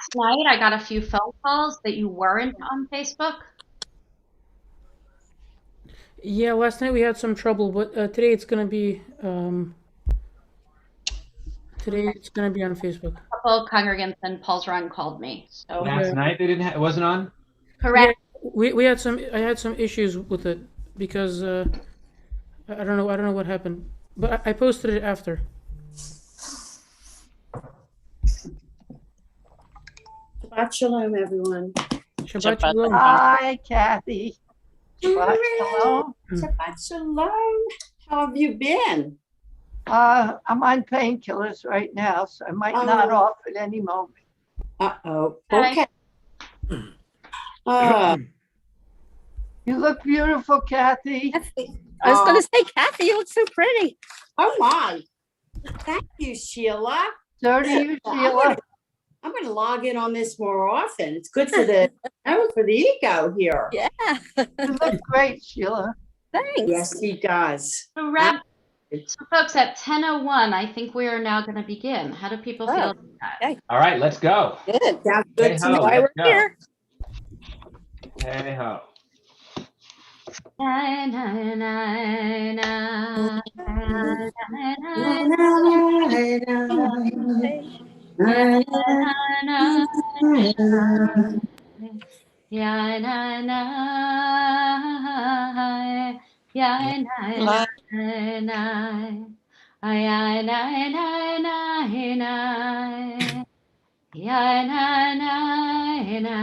last night I got a few phone calls that you weren't on Facebook. Yeah, last night we had some trouble, but today it's gonna be on Facebook. A couple of congregants and Paul's Run called me. So Yeah, Last night they didn't. It wasn't on. yeah. correct. We had some. I had some issues with it because I don't know what happened, but I posted it after. Shabbat Shalom, everyone. Shabbat Shabbat shalom. Hi, Kathy. Shabbat Hooray! shalom. Shabbat Shalom. How have you been? I'm on painkillers right now, so I might not Oh. off at any moment. Uh-oh. Hi. Okay. Uh, You look beautiful, Kathy. I was going to say, Kathy, you look so pretty. oh my. Thank you, Sheila. So do you, Sheila. I'm gonna log in on this more often. It's good for the for the ego here. Yeah, You look great, Sheila. thanks. Yes, he does. So, so folks, at 10:01, I think we are now going to begin. How do people feel about that? Okay. All right, let's go. Good. Sounds Hey good to ho, me. Why let's we're go. here. Hey ho. Na, na, na, na, Na, na, na, na, na, na. ya na na ya na na na ya na na na na ya na na na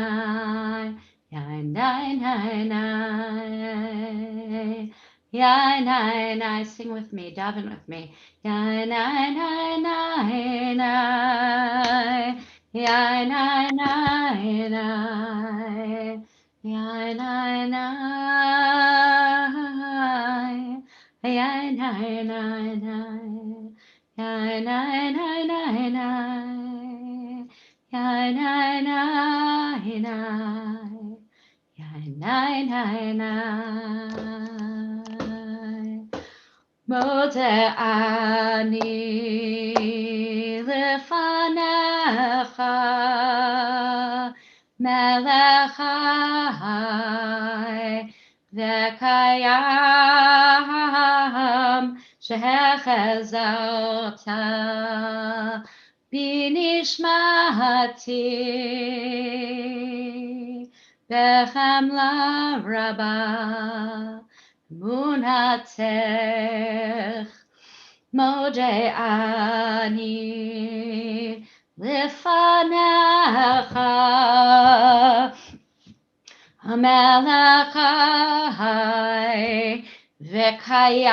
ya na na na ya na na. Sing with me, daven with me. Ya na na na na ya na na na ya na na ya na na na ya na na na na ya na na na ya na na na Mode ani lefanecha melech hai v'kayam shehechezarta binishmati bechamla rabba munatech Mode ani lefanecha Hamelech hai v'kayam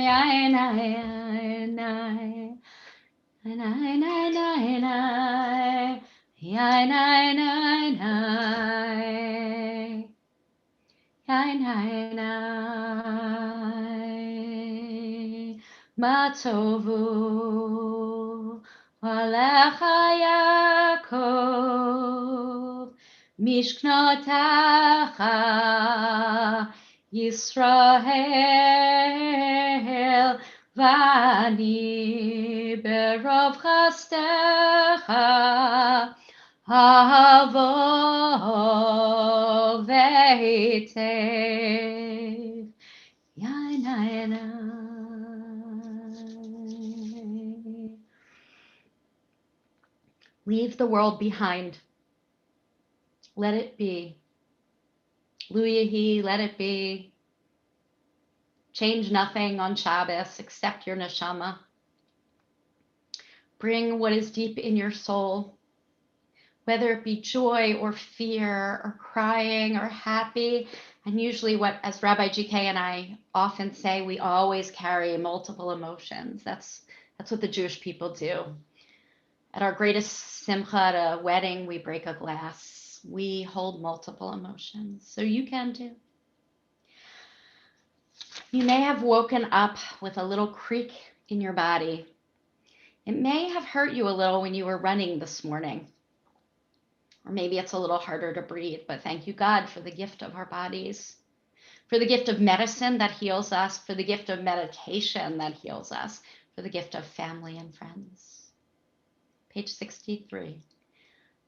yainai yainai yainai yainai Yainai Matovu Alecha Yaakov Mishknotecha Yisrael Vani Berov Chastecha Havo veitev Yainai Leave the world behind. Let it be. Luyahi, let it be. Change nothing on Shabbos except your neshama. Bring what is deep in your soul, whether it be joy or fear or crying or happy. And usually what, as Rabbi GK and I often say, we always carry multiple emotions. That's what the Jewish people do. At our greatest simcha, at a wedding, we break a glass. We hold multiple emotions. So you can too. You may have woken up with a little creak in your body. It may have hurt you a little when you were running this morning. Or maybe it's a little harder to breathe, but thank you, God, for the gift of our bodies, for the gift of medicine that heals us, for the gift of meditation that heals us, for the gift of family and friends. page 63.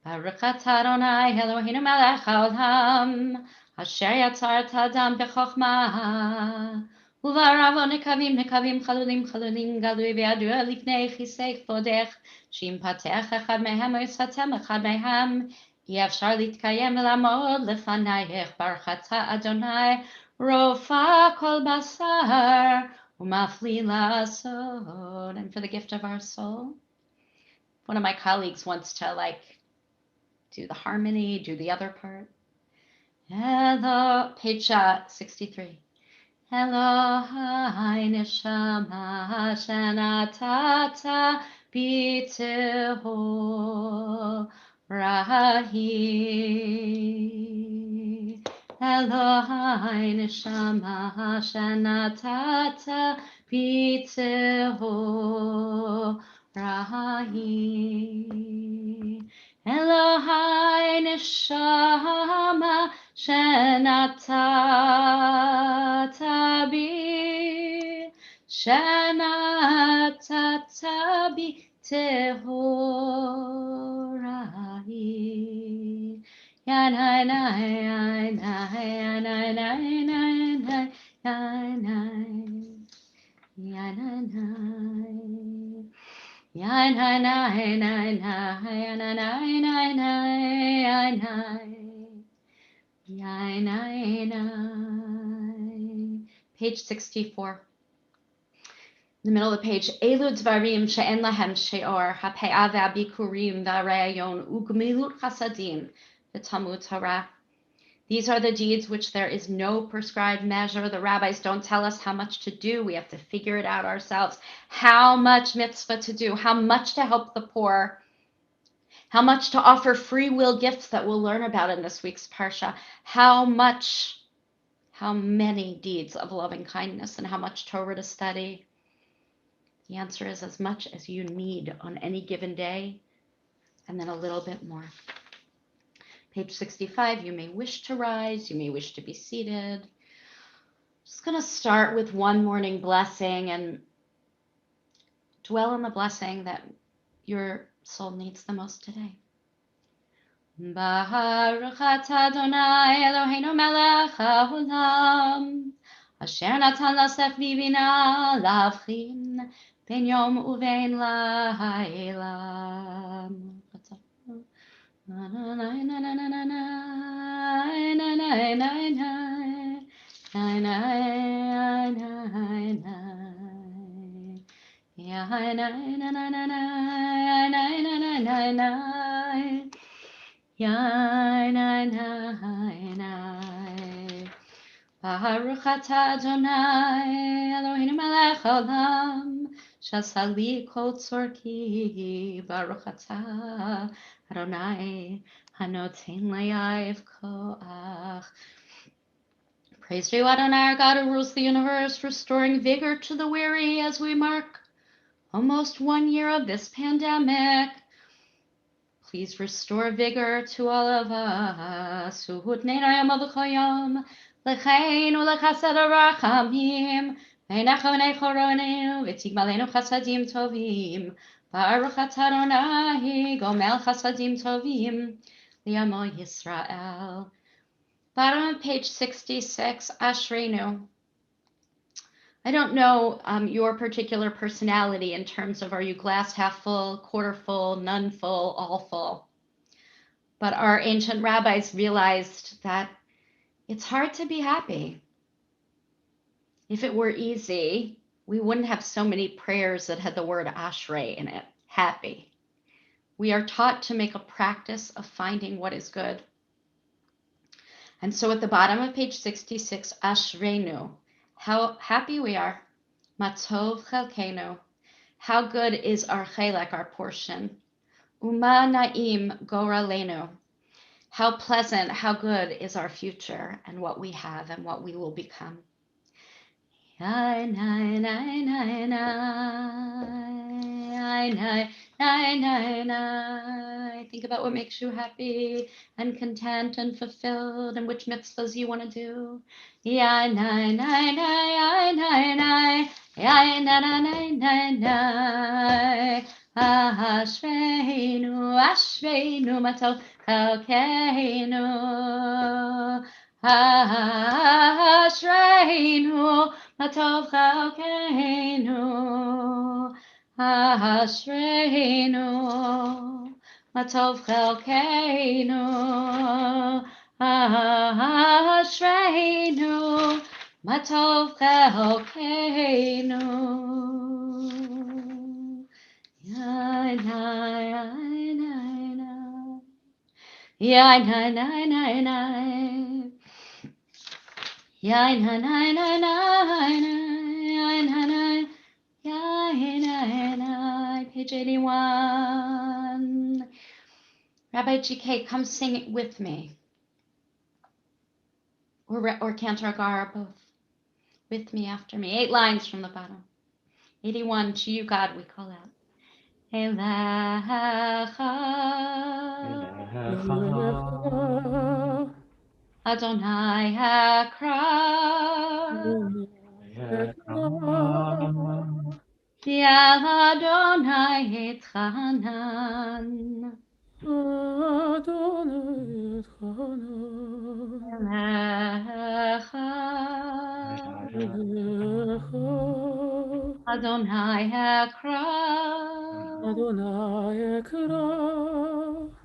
Baruch atah Adonai Eloheinu melech haolam, asher yatzar et ha'adam b'chokhmah, u'va'aravo nekavim nekavim chalulim chalulim galui v'yadua lifnei chisei kvodech, she'im patech echad mehem o yisatem echad mehem, אי אפשר להתקיים ולעמוד לפנייך, ברוך אתה אדוני, רופא כל בשר, ומפליא לעשות. And for the gift of our soul, one of my colleagues wants to do the harmony, do the other part. Hello, page 63. Elohai neshama shenatata b'teho Rahi Elohai neshama shenatata b'teho Rahi Elohai neshama shenatata bi Tehorahi Yanai Yanai Yanai Page 64. In the middle of the page, Elu dvarim she'en lahem she'or ha'pe'ah ve'abikurim ve'arayon u'gemilut chasadim v'talmud Torah. These are the deeds which there is no prescribed measure. The rabbis don't tell us how much to do. We have to figure it out ourselves. How much mitzvah to do, how much to help the poor, how much to offer free will gifts that we'll learn about in this week's parsha, how many deeds of loving kindness, and how much Torah to study. The answer is as much as you need on any given day, and then a little bit more. Page 65, you may wish to rise, you may wish to be seated. Just going to start with one morning blessing and dwell on the blessing that your soul needs the most today. Baruch atah Adonai Eloheinu melech haolam, asher natan lasech bibina lavchin ben yom uvein laila. Baruch atah Adonai Eloheinu melech haolam, שעשה לי כל צורכי, ברוך אתה Adonai הנותן לי כוח. Praise to you, Adonai, our God who rules the universe, restoring vigor to the weary as we mark almost 1 year of this pandemic. Please restore vigor to all of us. Uhutneinu yom v'chol yom, l'chein u'lechased harachamim, v'necha v'nechoronu, v'tigmalenu chasadim tovim. Baruch atah Adonai, gomel chasadim tovim, li'amo Yisrael. Bottom of page 66, Ashreinu. I don't know your particular personality in terms of, are you glass half full, quarter full, none full, all full? But our ancient rabbis realized that it's hard to be happy. If it were easy, we wouldn't have so many prayers that had the word Ashrei in it, happy. We are taught to make a practice of finding what is good. And so at the bottom of page 66, Ashreinu, how happy we are. Matov chelkenu, how good is our chelek, our portion. Uma naim goralenu, how pleasant, how good is our future and what we have and what we will become. Think about what makes you happy and content and fulfilled and which mitzvahs you want to do. Ashreinu, Ashreinu, מה טוב חלקנו. Ashreinu, מה טוב חלקנו. Ashreinu, מה טוב חלקנו. Ashreinu, מה טוב חלקנו. Yain, yain, yain, yain, yain, yain, page 81. Rabbi GK, come sing it with me. Or Cantor, Agar, both. With me, after me. 8 lines from the bottom. 81, to you, God, we call out. Elecha, Adonai Akra, Yal Adonai Etchanan, Elecha, Adonai Akra,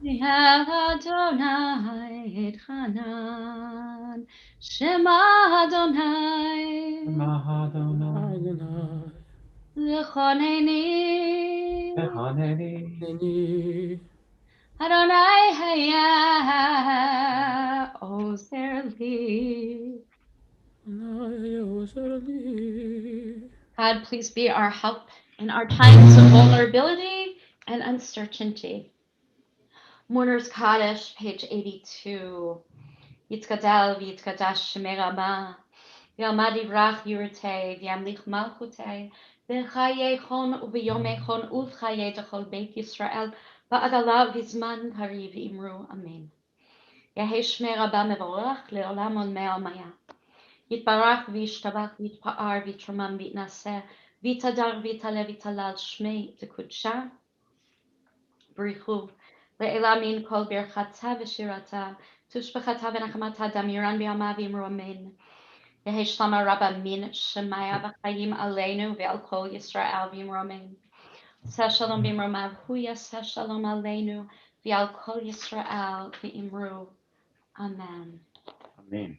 Yal Adonai Etchanan, Shema Adonai, Zechoneni, Adonai Haya Ozer Li. God, please be our help in our times of vulnerability and uncertainty. Mourner's Kaddish, page 82. Yitzkadal v'yitzkadash shemei Rama, v'yalmad yivrach yirtei, v'yamlich malchutei, v'chayei chon u'v'yomei chon u'v'chayei d'chol beit Yisrael, v'agala v'zman pari v'imru amen. Yehei shmei Rabba mevorach le'olam ol me'al maya. Yitbarach v'yishtabach v'yitpa'ar v'yitromam v'yitnaseh, v'yitadar v'yitaleh v'yitalal shmei d'kudsha. B'richu le'ela min kol birchata v'shirata, tushbechata v'nachamata damiran b'yama v'imru amen. Yehei shlama Rabba min shemaya v'chayim aleinu ve'al kol Yisrael v'imru amen. Seh shalom v'imru mav hu yaseh shalom aleinu ve'al kol Yisrael v'imru amen. Amen.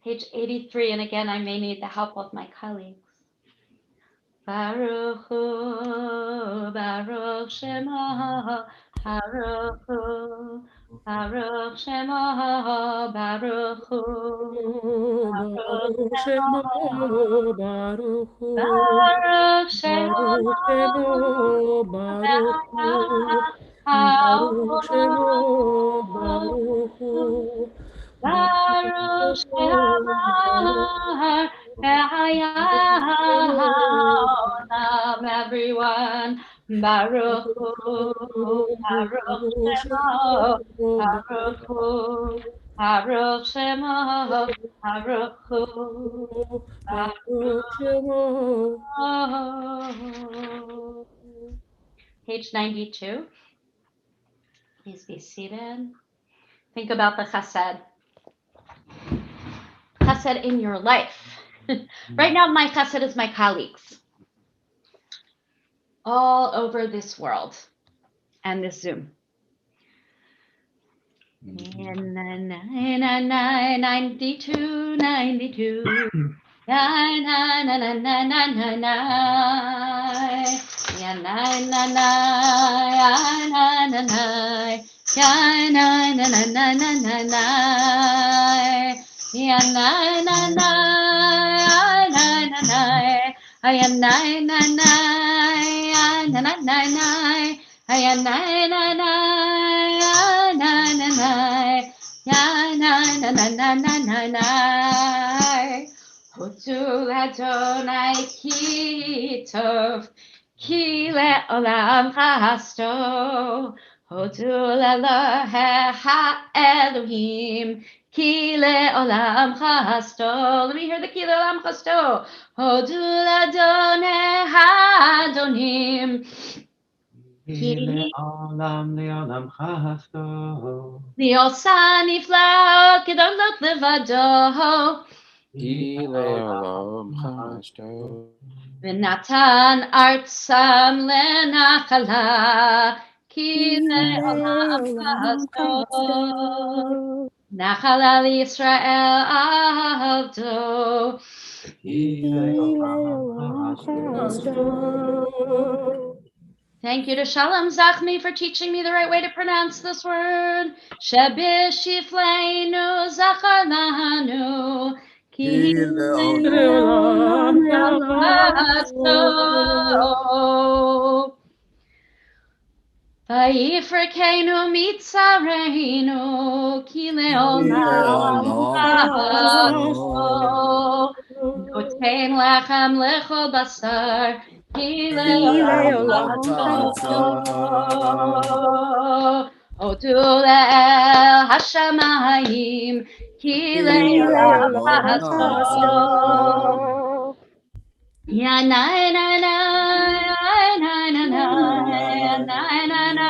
Page 83, and again, I may need the help of my colleagues. Baruch Hu, Baruch Shema, Baruch Hu, Baruch Shema, Baruch Hu, Baruch Shema, Baruch Shema, Baruch Shema, Olam, everyone. Baruch Hu, Baruch Shema, Baruch Hu, Baruch Shema, Baruch Hu, Baruch Shema. Page 92. Please be seated. Think about the chesed. Chesed in your life. Right now, my chesed is my colleagues all over this world and this Zoom. 92, 92. 99. Hotu Adonai ki tov, ki le'olam chasto. Hotu Elohecha Elohim, ki le'olam chasto. Let me hear the ki le'olam chasto. Hotu Adonai Adonim. כי לעולם לעולם חסדו. ליעשה נפלא כדלות לבדו. כי לעולם חסדו. ונתן ארצם לנחלה, כי לעולם חסדו. נחלה לישראל עבדו. כי לעולם חסדו. Thank you to Shalom Zachmi for teaching me the right way to pronounce this word. Shebishifleinu Zachar Lahanu. Ki לעולם Le'olam Vayifrekenu Mitzareinu. Ki Le'olam Notein Lachem Lechol Basar. Ki Le'olam Odu Le'el Hashamayim. Ki Le'olam Ya nai nai nai nai nai nai nai nai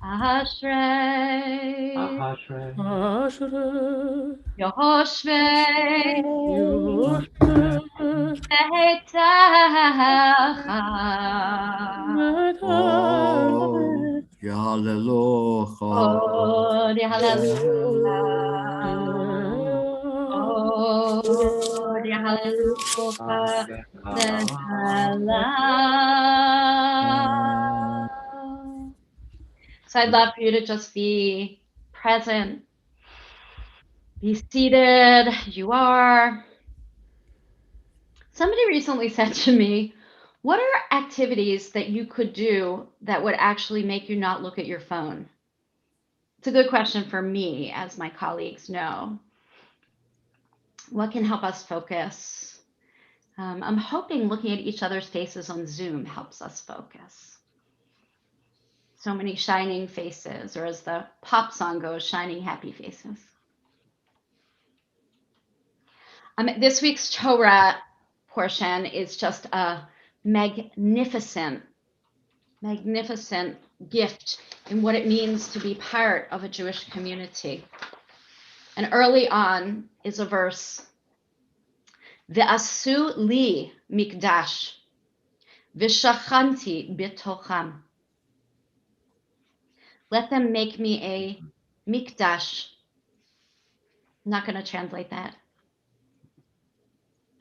Ashrei Ashrei Yehoshvei Yoshua Beitacha Hallelujah. Oh, hallelujah. Oh, hallelujah. So I'd love for you to just be present, be seated. You are. Somebody recently said to me, what are activities that you could do that would actually make you not look at your phone? It's a good question for me, as my colleagues know. What can help us focus? I'm hoping looking at each other's faces on Zoom helps us focus. So many shining faces, or as the pop song goes, shining happy faces. This week's Torah portion is just a magnificent gift in what it means to be part of a Jewish community. And early on is a verse, Ve'asu li mikdash, v'shachanti bitocham. Let them make me a mikdash. I'm not going to translate that.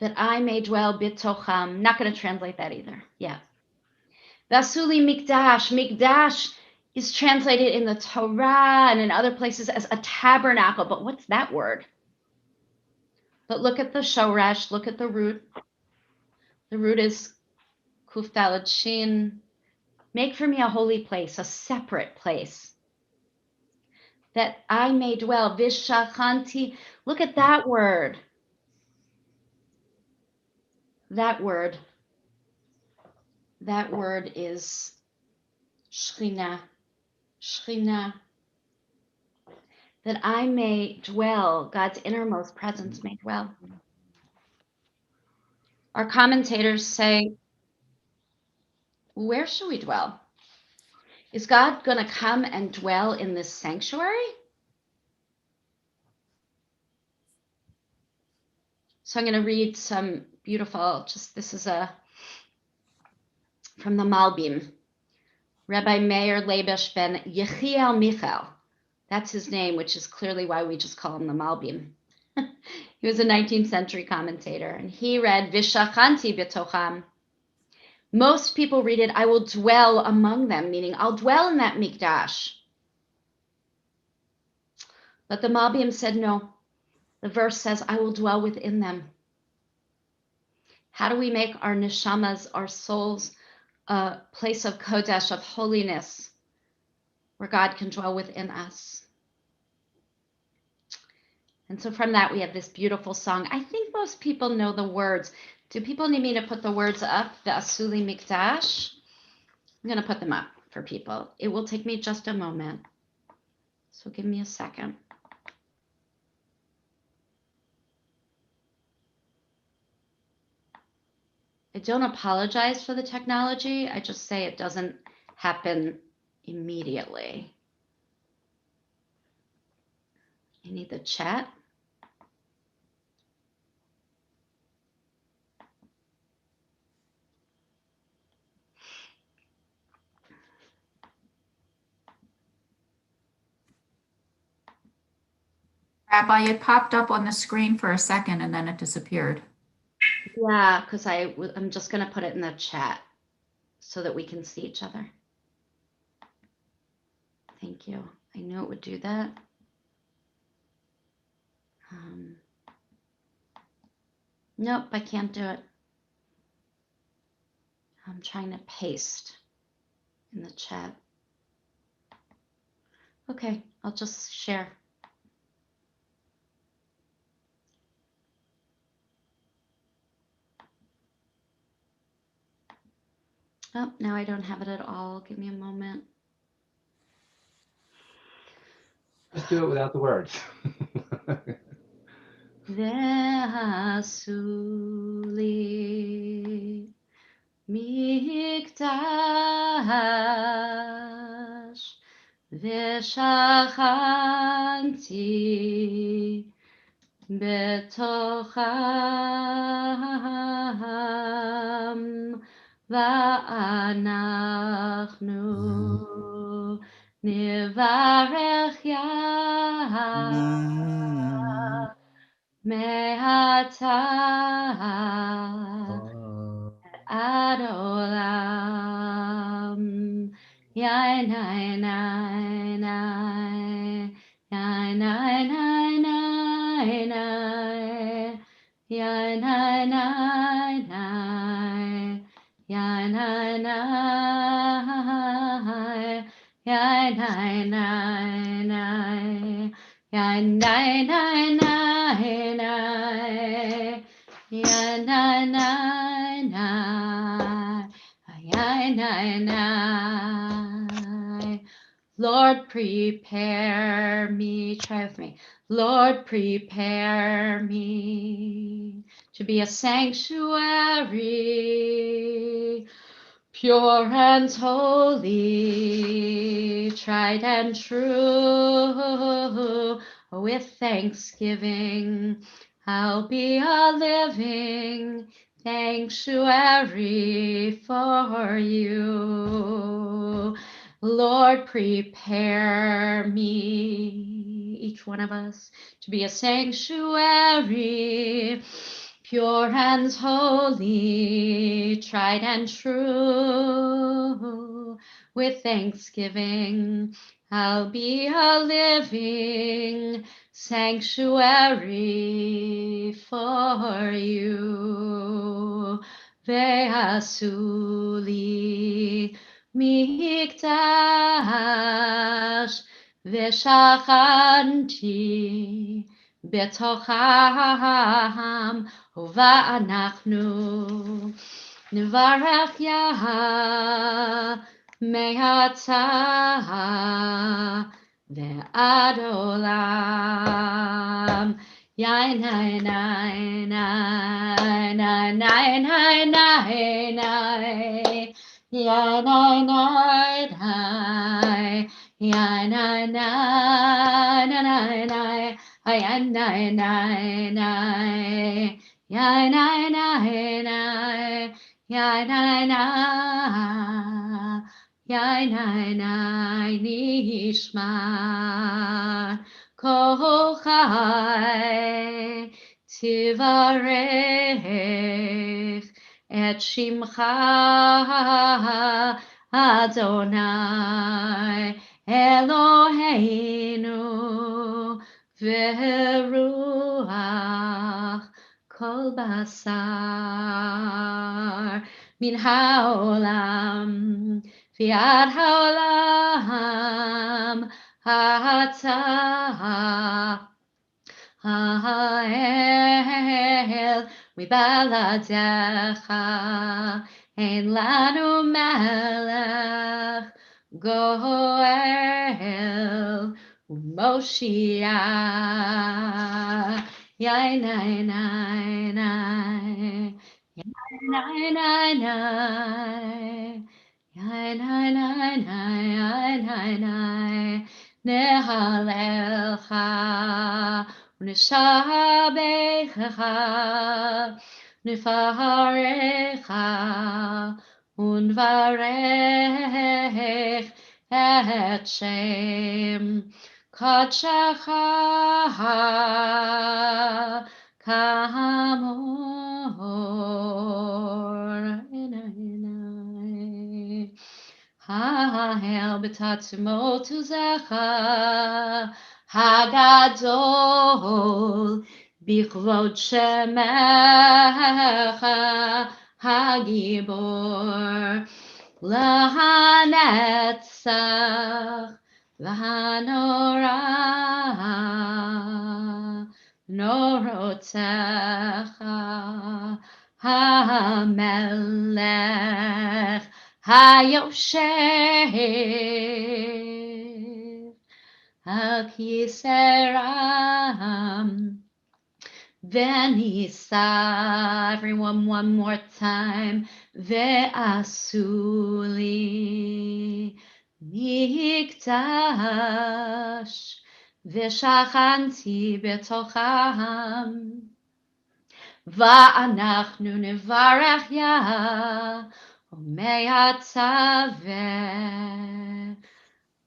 That I may dwell bitocham. Not going to translate that either. Yeah. Ve'asu li mikdash. Mikdash is translated in the Torah and in other places as a tabernacle. But what's that word? But look at the shoresh, look at the root. The root is kuf daled shin. Make for me a holy place, a separate place, that I may dwell. Vishachanti. Look at that word. That word is Shechina. Shechina. That I may dwell, God's innermost presence may dwell. Our commentators say, where should we dwell? Is God going to come and dwell in this sanctuary? So I'm going to read some beautiful, this is from the Malbim. Rabbi Meir Leibesh ben Yechiel Michal. That's his name, which is clearly why we just call him the Malbim. He was a 19th century commentator, and he read Vishachanti bitocham. Most people read it, I will dwell among them, meaning I'll dwell in that mikdash. But the Malbim said no. The verse says, I will dwell within them. How do we make our neshamas, our souls, a place of kodesh, of holiness, where God can dwell within us? And so from that, we have this beautiful song. I think most people know the words. Do people need me to put the words up? The Asuli Mikdash. I'm going to put them up for people. It will take me just a moment. So give me a second. I don't apologize for the technology. I just say it doesn't happen immediately. You need the chat. Rabbi, it popped up on the screen for a second and then it disappeared. Yeah, because I'm just going to put it in the chat so that we can see each other. Thank you. I knew it would do that. Nope, I can't do it. I'm trying to paste in the chat. Okay, I'll just share. Oh, now I don't have it at all. Give me a moment. Just do it without the words. ועשו לי מקדש ושכנתי בתוכם ואנחנו נברך מעתה עד עולם. יין יין יין יין יין יין יין יין Lord, prepare me, try with me. Lord, prepare me to be a sanctuary, pure and holy, tried and true. With thanksgiving, I'll be a living sanctuary for you. Lord, prepare me, each one of us, to be a sanctuary, pure and holy, tried and true. With thanksgiving, I'll be a living sanctuary for you. ועשו לי מקדש ושכנתי בתוכם ואנחנו נברך מעתה ועד עולם. יין יין יין יין יין יין יין נשמע כל חי תברך את שמך אדוני אלוהינו ורוח כל בשר מן העולם ועד העולם אתה האל מבלעדיך אין לנו מלך גואל Moshiach, yai nai nai nai, yai nai nai nai, yai nai nai nai, yai nai nai, nehalelcha, u'neshabecha, nefarecha, unvarech et shem Kodshecha kamor enai Ha'el b'tatzimot uzecha hagadol b'chvod shemecha hagibor lahanetzach Vahanora Norotzecha HaMelech HaYoshev Al Kiseram Venisa, everyone one more time. Ve'asuli mikdash Ve'shachanti betocham Va'anachnu nevarech ya Omeyatzaveh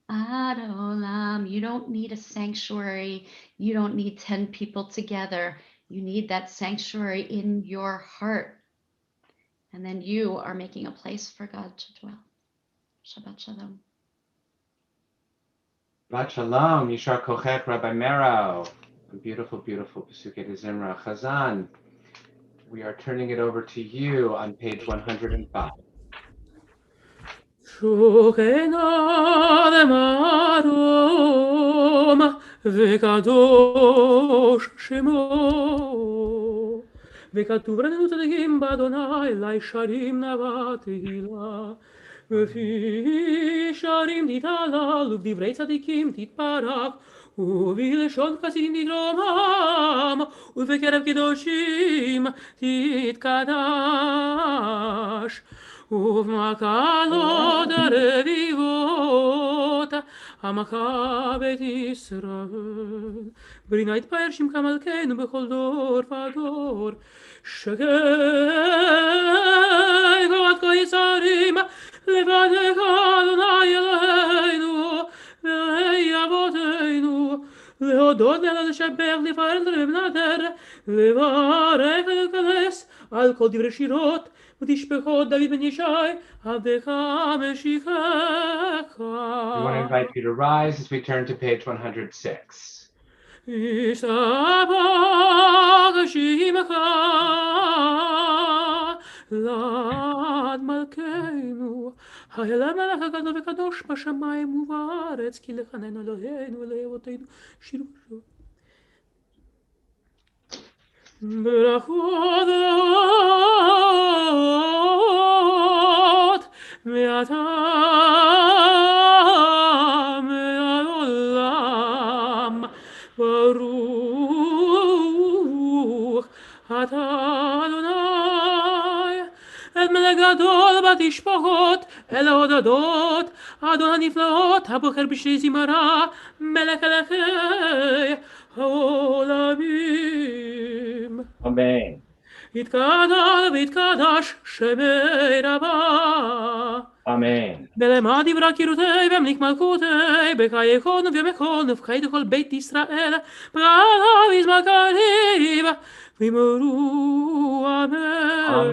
Ad olam. You don't need a sanctuary. You don't need 10 people together. You need that sanctuary in your heart. And then you are making a place for God to dwell. Shabbat Shalom. Shabbat Shalom, Yishar Kochek, Rabbi Merow. A beautiful, beautiful Pesukei de Zimra. Chazan, we are turning it over to you on page 105. שוכנה למרום וקדוש שמו וכתוב רננו צדיקים באדוני אלי שרים נאווה תהילה בפי שרים תתהלל ובדברי צדיקים תתברך ובלשון חסידים תתרומם ובקרב קדושים תתקדש ובמקלות הרביבות עמך בית ישראל ברינה יתפאר שמך מלכנו בכל דור ודור שקי כבוד כל יצרים לבדך אדוני אלוהינו ואלוהי אבותינו להודות לשבח לפאר ולנדר לברך ולקדש על כל דברי שירות ותשפחות דוד בן ישי עבדך משיחך. We want to invite you to rise as we turn to page 106. ישתבח שמך לעד מלכנו האל המלך הגדול וקדוש בשמיים ובארץ כי לחננו אלוהינו ואלוהי אבותינו שירו שוב ברכות מעתה מעל עולם ברוך אתה אדוני את מלך גדול בתשפחות אל ההודות אדון הנפלאות הבוחר בשרי זמרה מלך מלכי העולמים Amen. יתקדש ויתקדש שמי רבה Amen. בלמד דברה קירותי והמליך מלכותי בקייכון ובמקון ובחיית כל בית ישראל בעלה ויזמע קריב וימרו אמן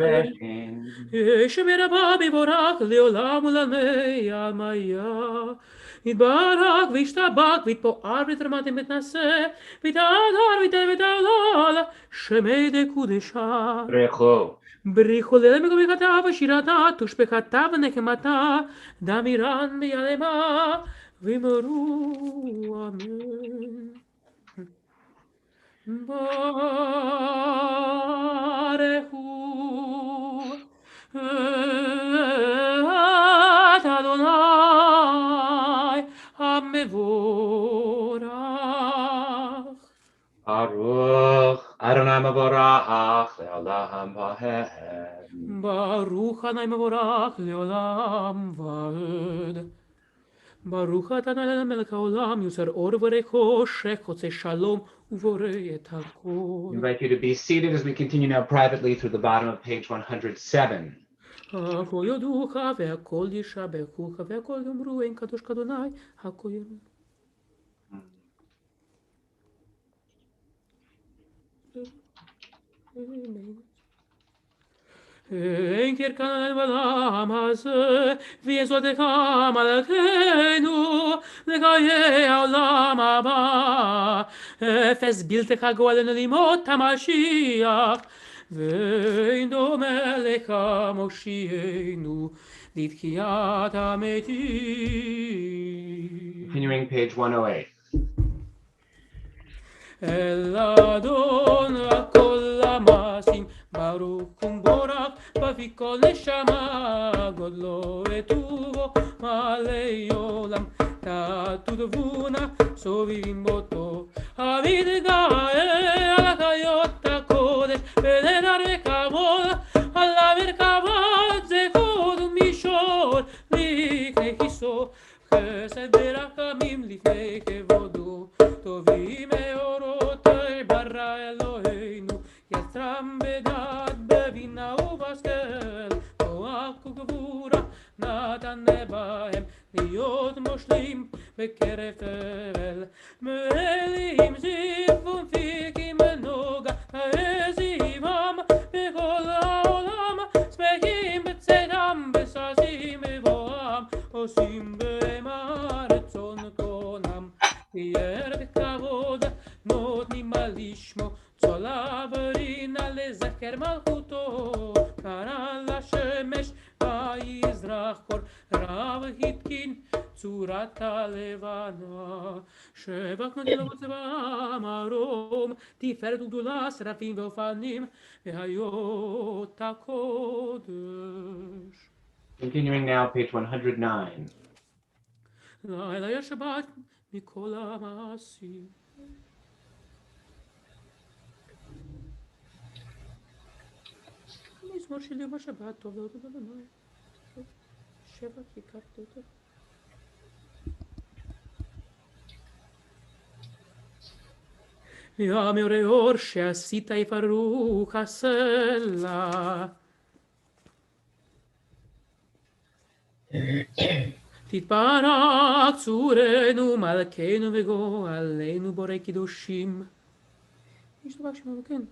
שמי רבה בבורך לעולם ולעולמי עלמיה יתברך וישתבח ויתפאר ויתרומם ויתנשא ויתהדר ויתהלל שמי דקודשה בריחו לילה מקומכתה ושירתה תושבחתה ונחמתה דמירן ביעלמה וימרו אמן ברכו את אדוני המבורך Baruch Adonai Mavorach Le'olam Vahed. Baruch Adonai Mevorach Leolam Vaed. Baruch Adonai Melech Haolam Yoser Or V'Rechoshech Chotze Shalom Uvorei Et I Hakol. invite you to be seated as we continue now privately through the bottom of page 107. הכל יודוך והכל ישבחוך והכל יאמרו אין קדוש כאדוני הכל יאמרו. אין קרקן בעולם הזה ויסודך מלכנו לחיי העולם הבא. אפס בלתך גואלנו לימות המשיח ואין דומה לך מושיענו לתחיית המתים. Continuing page 108. אל אדון הכל המעשים ברוך ומבורך בפי כל נשמה גודלו וטובו מלא עולם תעתו תבונה סובבים אותו המתגאה על החיות הקודש ונדר וכבוד על המרכבות זכות ומישור לפני כיסו חסד ורחמים לפני כבודו טובים מאורות ברא אלוהינו יצרם בדעת בבינה ובשכל כוח וגבורה נתן בהם להיות מושלים בקרב תבל מאלים זיו ומפיקים נוגה העזיבם בכל העולם שמחים בצאתם בששים בבואם עושים בהם הרצון קונם ירא וכבוד נותנים מה לשמו צולה ורינה לזכר מלכותו קרא לשמש ויזרח קור רב התקין צורת הלבנה שבח נותן לו צבא מרום תפארת וגדולה שרפים ואופנים והיות הקודש. Continuing now, page 109. לילה שבת מכל המעשים. מזמור של יום השבת טוב להודות אדוני. שבע כיכר תודה. והמראה אור שעשית יפרוך הסלע. תתברך צורנו מלכנו וגואלנו בורא קידושים. ישתבח שמו אלוקינו.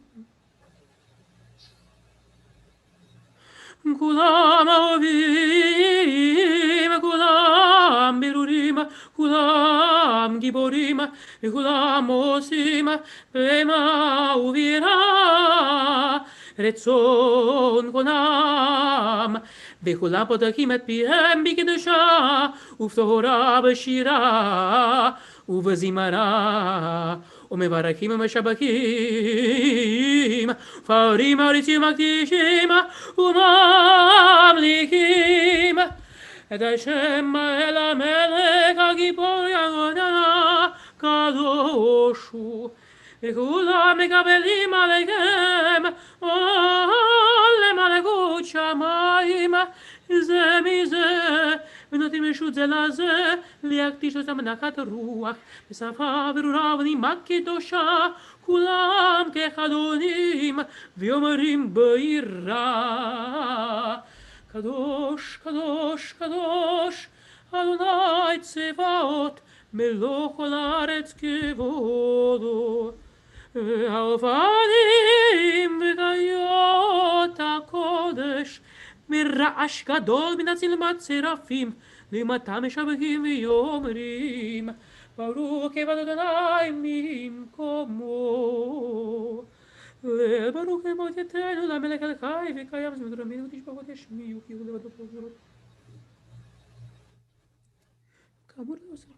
כולם אוהבים, כולם ברורים, כולם גיבורים, וכולם עושים בהמה וביראה רצון קונם. וכולם פותחים את פיהם בקדושה, ובתורה בשירה, ובזמרה, ומברכים ומשבחים, ופארים מעריצים ומקדישים, וממליכים את השם אל המלך הגיבור יגוננה קדוש הוא. וכולם מקבלים עליהם עול למלכות שמיים זה מזה ונותנים רשות זה לזה להקדיש אותם נחת רוח בשפה ברורה ונימה קדושה כולם כחלונים ואומרים ביראה קדוש קדוש קדוש אדוני צבאות מלוא כל הארץ כבודו והאופנים וגיות הקודש מרעש גדול מן הצלמת שרפים למטה משבחים ואומרים ברוך כבוד אדוני ממקומו ברוך אמותינו למלך אלוקי וקיים זמן רמינו ותשבחות ישמיעו כי הוא לבדו פרוגרות כאמור לעושה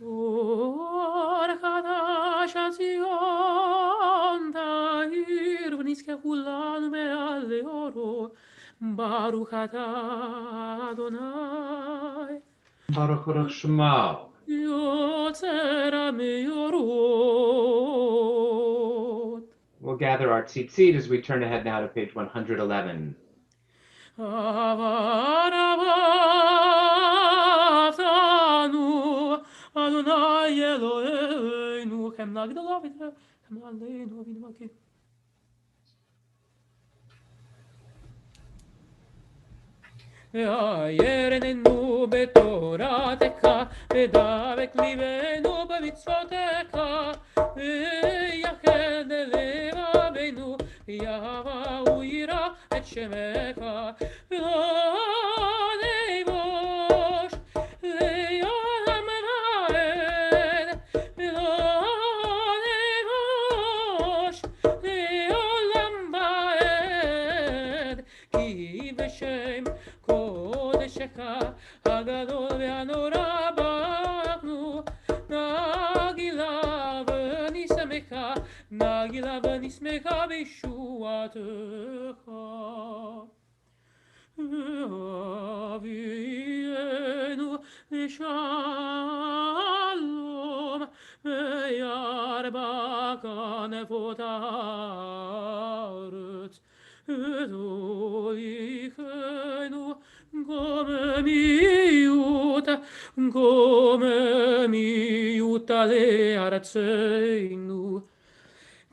אור חדש על ציון תאיר ונזכה כולנו מעל לאורו ברוך אתה אדוני Baruch Baruch Shema. יוצא בחצר המאורות. We'll gather our tzitzit as we turn ahead now to page 111. אבל אהבתנו, אדוני אלוהינו, חמלה גדולה וחמלה עלינו ונמקד. וירננו בתורתך, ודבק ליבנו במצוותיך, ויחד לבבנו, יהבה וירא את שמך, ולא נבוש לעולם ועד, ולא נבוש לעולם ועד, כי בשם קודשך הגדול והנורא ברכנו, נגילה ונשמחה, נגילה ונשמחה בישועתך. אבינו לשלום, וירבה כנפות הארץ, ותוליכנו גוממיות לארצנו,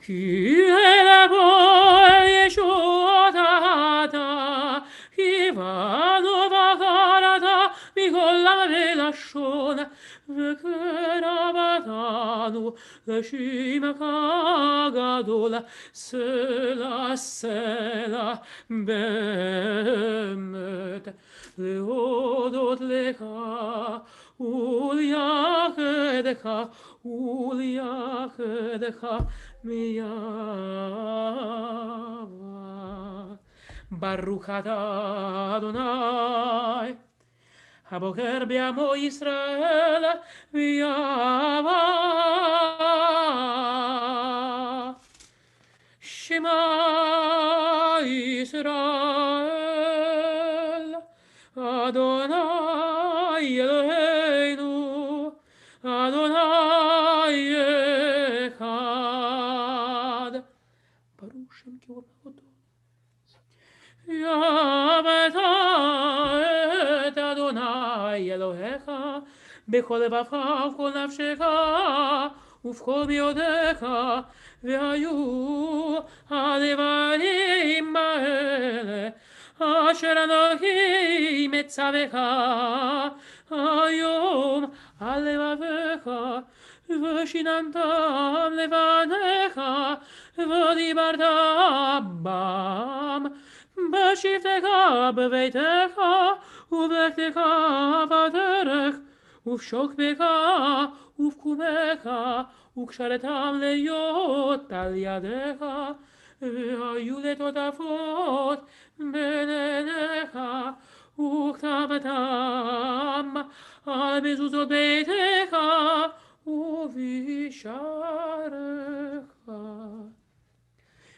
כי לבוא ישועת אתה, כי בנו בחרת מכל עם ולשון, וקרבתנו לשמך הגדול, סלע סלע באמת, להודות לך ולייחדך ולייחדך מיהבה. ברוך אתה אדוני הבוקר בעמו ישראל ויהבה. שמע ישראל אדוני אלוהינו אדוני אחד. ברוך שם כבודו. יאהבת את אדוני אלוהיך בכל לבבך ובכל נפשך ובכל מאודיך, והיו הדברים האלה אשר אנוכי מצווך היום על לבביך, ושיננתם לבניך ודיברת בם בשבתך בביתך ובלכתך בדרך ובשוכבך ובקומך, וקשרתם להיות על ידיך, והיו לטוטפות בין עיניך, וכתבתם על מזוזות ביתך ובשעריך.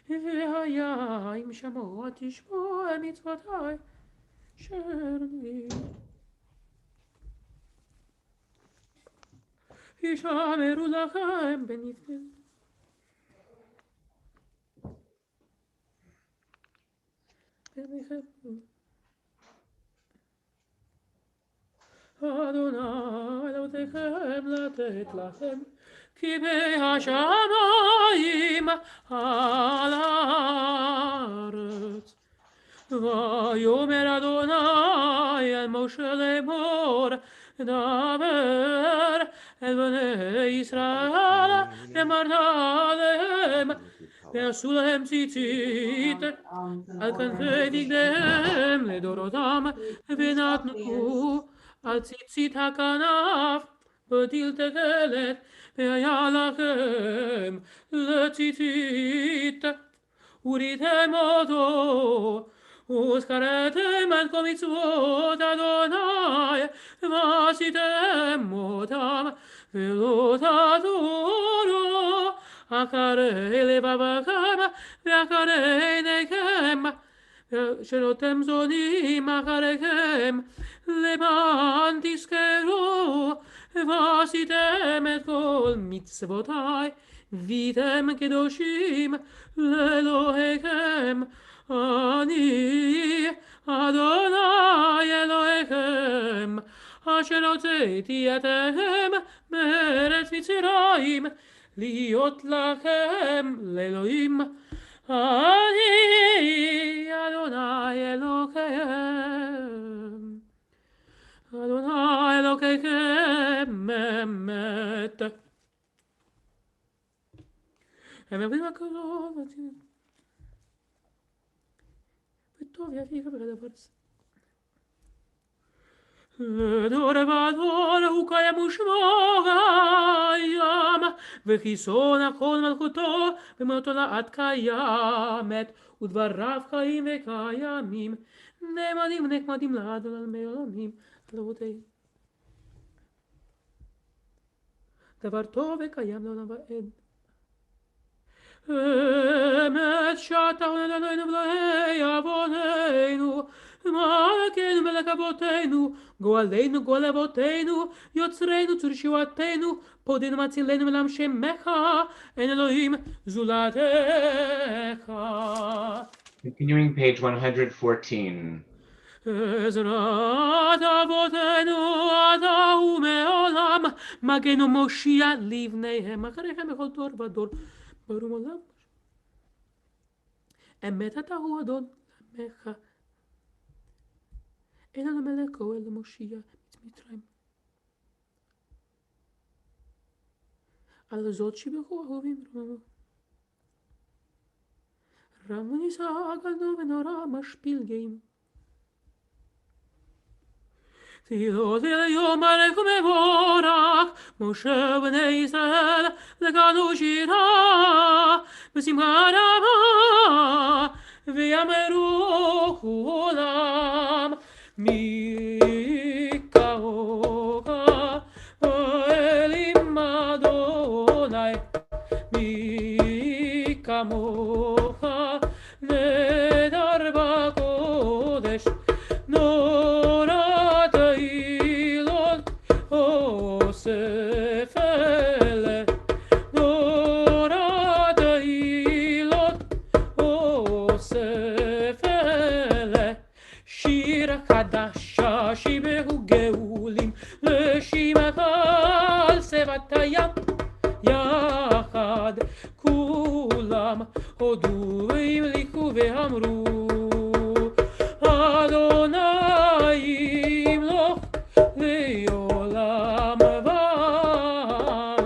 והיה אם שמוע תשמוע מצוותי שרני. ישמרו לכם בנפרד. אדוני אלוהיכם לתת לכם כי בהשמיים על הארץ. ויאמר אדוני אל משה לאמור, דבר אל בני ישראל ואמרת עליהם, ועשו להם ציצית על כנפי בגדיהם לדורותם, ונתנו על ציצית הכנף בטיל תכלת, והיה לכם לציצית, וריתם אותו, וזכרתם את כל מצוות אדוני, ועשיתם אותם, ולא תעתורו אחרי לבבכם ואחרי עיניכם, שלא אתם זונים אחריכם, למען תזכרו ועשיתם את כל מצוותיי, והייתם קדושים לאלוהיכם. אני אדוני אלוהיכם, אשר הוצאתי אתם מארץ מצרים, להיות לכם לאלוהים. אני אדוני אלוהיכם. אדוני אלוהיכם אמת. הם מבינים מה קורה, וטוב יפיך בדבר הזה. לדור ודור הוא קיים ושמו קיים, וכיסון הכל מלכותו ומאותו לעד קיימת, ודבריו חיים וקיימים, נאמנים נחמדים לעד ולעולמי עולמים. דבר טוב וקיים לעולם ועד. אמת שאתה עונה לנו ולאי אבותינו, מלכנו מלך אבותינו, גואלנו גואל אבותינו, יוצרנו צור ישועתנו, פודנו מצילנו מלם שמך, אין אלוהים זולתך. Continuing page 114. עזרת אבותינו אתה ומעולם, מגנו מושיע לבניהם אחריכם בכל דור ודור ברום עולם. אמת אתה הוא אדון עמך, אין לנו מלך גואל למושיע מצרים. על זאת שיבחו אהובים רם ונישא גדול ונורא משפיל גאים. תהילות ליום עליך מבורך, משה בני ישראל לגנו שירה בשמחה רבה, ויאמרו כולם מי כמוך האלים אדוני, מי כמוך נדר בקודש, נורא תהילות אוסף אלה, נורא תהילות אוסף אלה. שיר חדשה שיבחו גאולים לשמך על שפת הים, יחד כולם הודו והמליכו ואמרו אדוני ימלוך לעולם ועד.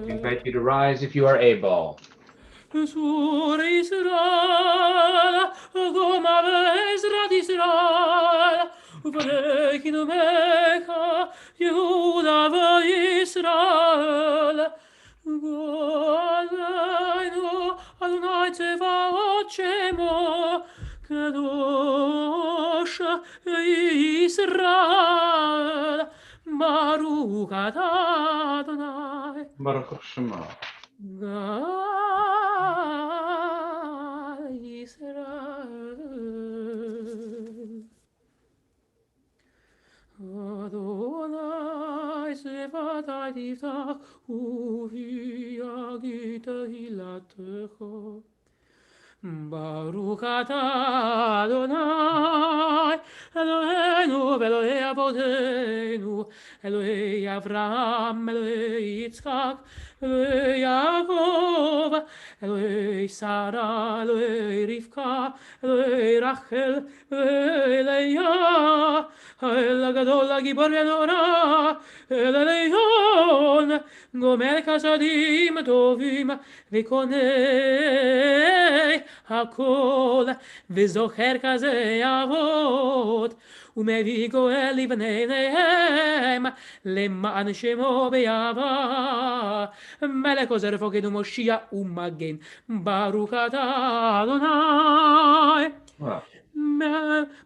Invite you to rise if you are able. צור ישראל, גומה בעזרת ישראל, ובני קדומך יהודה וישראל. גואלנו אדוני צבאות שמו, קדוש ישראל. ברוך אתה אדוני Baruch Shema. גאל ישראל. אדוני שפתי תפתח ופי יגיד תהילתך. ברוך אתה אדוני אלוהינו ואלוהי אבותינו, אלוהי אברהם, אלוהי יצחק, אלוהי יעקב, אלוהי שרה, אלוהי רבקה, אלוהי רחל, אלוהי לאה, האל הגדול הגיבור ונורא, אל עליון, גומל חסדים טובים וקונה הכל, וזוכר כזה אבות, ומביא גואל לבניהם למען שמו באהבה. מלך עוזר פוקד ומושיע ומגן, ברוך אתה אדוני.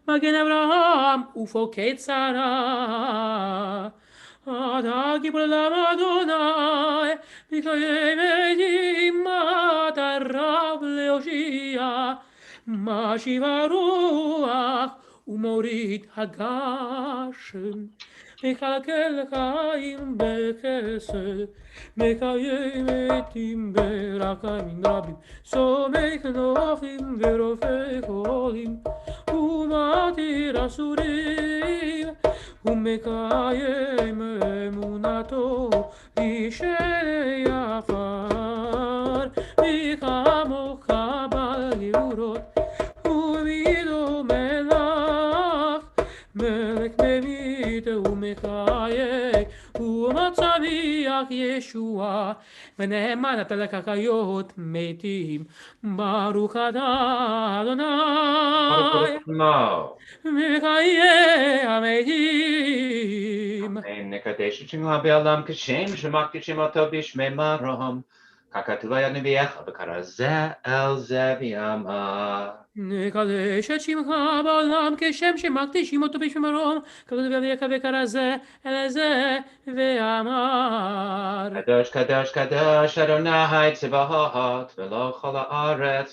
מגן אברהם ופוקד שרה, אתה גיבור לעם אדוני, מקיים אימת הרב להושיע, משיב הרוח ומוריד הגשם, מקלקל חיים בכסל, מקיים מתים ברקמים רבים, סומך נופים ורופא חולים, ומתיר אסורים, ומקיים אמונתו אישי עפר, מי כמוך בגבורות ומידו מלך, מלך ממית ומחייך ומצמיח ישועה, ונאמנת לחיות מתים. ברוך אתה אדוני Mo. מחיי המתים. Amen. Nekadesh Chingla Be'alam Kashem Shemak Kishimoto Bishme Marom. Kakatula Yadneviach Abakaraze El Zeviama. נקדש את שמך בעולם כשם שמקדישים אותו בשם מרום, כתוב אביך וכרזה אל זה ואמר. Kadosh Kadosh Kadosh Adonai Tzivahot Velo Chol Haaretz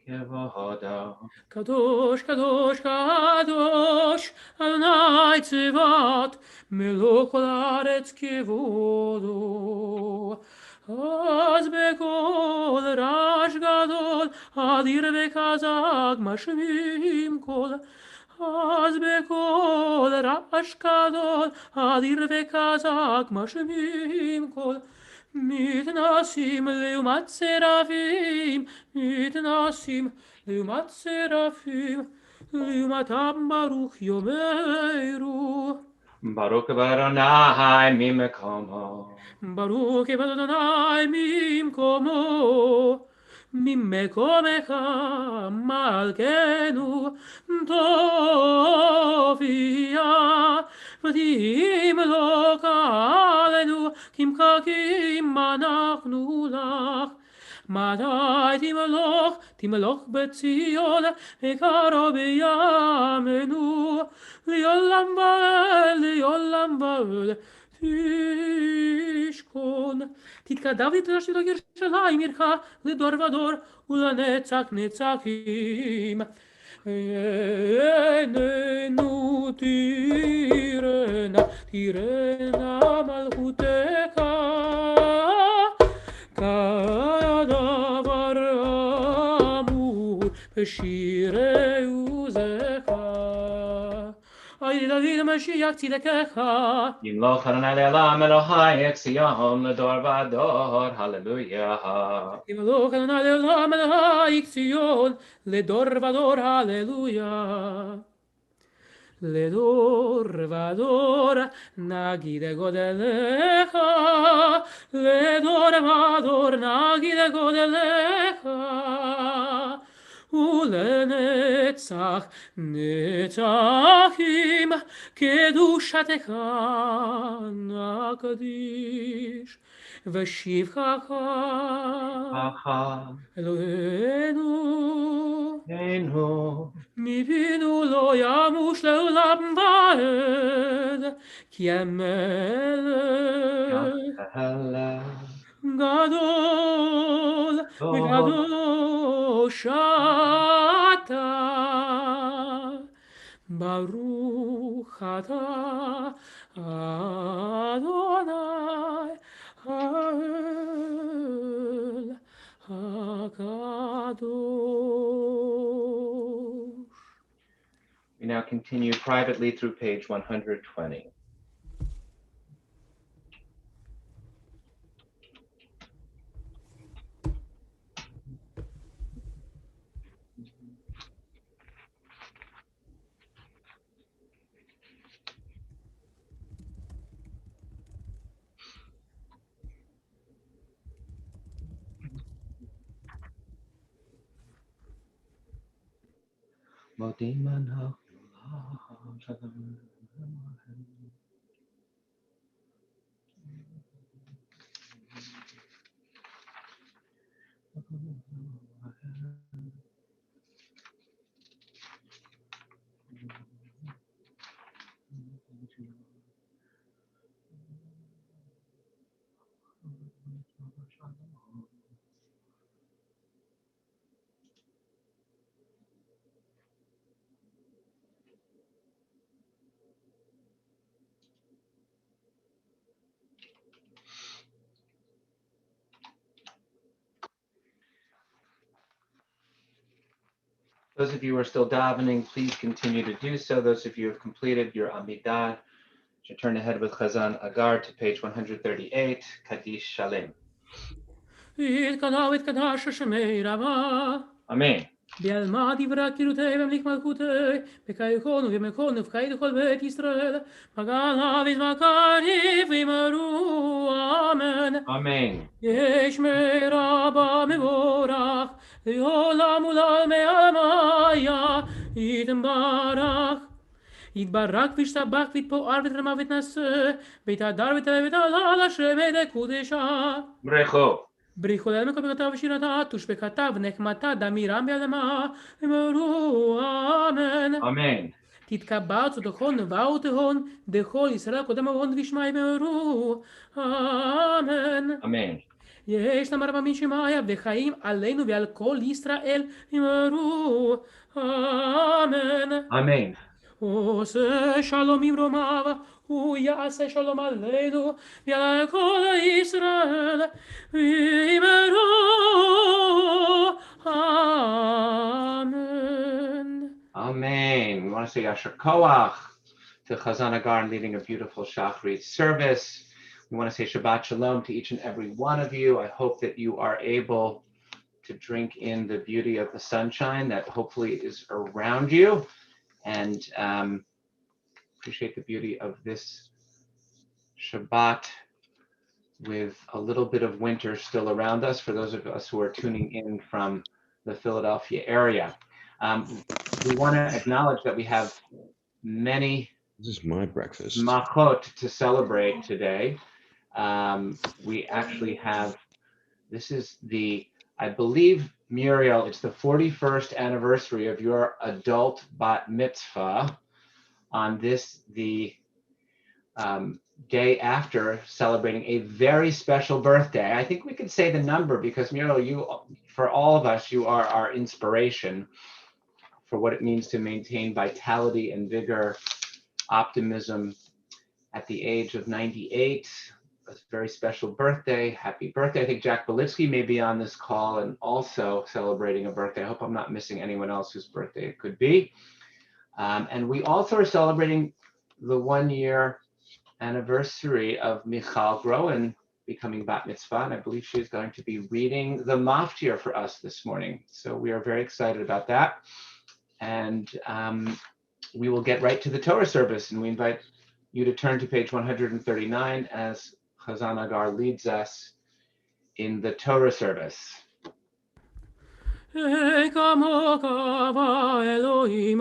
Kevohodo. קדוש קדוש קדוש אדוני צבאות מלוא כל הארץ כבודו. אז בקול רעש גדול אדיר וחזק משמיעים קול, אז בקול רעש גדול אדיר וחזק משמיעים קול, מתנסים לעומת שרפים, מתנסים לעומת שרפים, לעומתם ברוך יאמרו. Baruch Adonai Mimekomo. ברוך כבוד אדוני ממקומו, ממקומך מלכנו תופיע, ותמלוך עלינו כמחכים אנחנו לך. מתי תמלוך? תמלוך בציון וקרוב בימינו, לעולם ועד, לעולם ועד תשכון. תתקדב ותרשת ירושלים עירך לדור ודור ולנצח נצחים. עינינו תראנה, תראנה מלכותך, כדבר אמור בשירי עוזך. אוי דוד משיח צדקך. Yimloch Adonai Le'elam Elohai Etzion Ledor Vador. Hallelujah. ימלוך אדוני לעולם אלוהי ציון לדור ודור. הללויה. לדור ודור נגיד גודלך, לדור ודור נגיד גודלך, ולנצח נצחים קדושתך נקדיש, ושבחך אלוהינו מפינו לא ימוש לעולם ועד, כי המלך גדול וקדוש אתה, ברוך אתה אדוני האל הקדוש. We now continue privately through page 120. Those of you who are still davening, please continue to do so. Those of you who have completed your Amidah should turn ahead with Chazan Agar to page 138, Kaddish Shalem. Amen. בעלמא דברי קירותי ומליך מלכותי, בקייכון ובמקון ובקי לכל בית ישראל, מגנה וזמקני וימרו, אמן. Amen. יש מרבה מבורך, לעולם ולעלמי עלמיה, יתברך. יתברך וישתבח ויתפאר ותרמה ותנשא, ויתהדר ותעלה לשם ידי קודשה. Brecho. בריחו להם מקומתה ושירתה, תושבקתה ונקמתה, דמירם בעלמה, אמרו אמן. Amen. תתקבע צדקון ובאו תהון, דכל ישראל קודם אהון וישמעי ואמרו אמן. Amen. יש להם הרבה משמעיה וחיים עלינו ועל כל ישראל, אמרו אמן. Amen. עושה שלום ממרומיו, הוא יעשה שלום עלינו ועל כל ישראל, ואמרו אמן. Amen. We want to say Yasher Koach to Chazan Agar leading a beautiful Shacharit service. We want to say Shabbat Shalom to each and every one of you. I hope that you are able to drink in the beauty of the sunshine that hopefully is around you, and appreciate the beauty of this Shabbat with a little bit of winter still around us for those of us who are tuning in from the Philadelphia area. We want to acknowledge that we have many This is my breakfast. machot to celebrate today. We actually have, this is the, I believe, Muriel, it's the 41st anniversary of your adult bat mitzvah on this, the day after celebrating a very special birthday. I think we could say the number because Merow, you, for all of us, you are our inspiration for what it means to maintain vitality and vigor, optimism at the age of 98. A very special birthday. Happy birthday. I think Jack Belitsky may be on this call and also celebrating a birthday. I hope I'm not missing anyone else whose birthday it could be. And we also are celebrating the 1-year anniversary of Michal Groen becoming bat mitzvah, and I believe she's going to be reading the maftir for us this morning. So we are very excited about that. And we will get right to the Torah service, and we invite you to turn to page 139 as Chazan Agar leads us in the Torah service. Elohim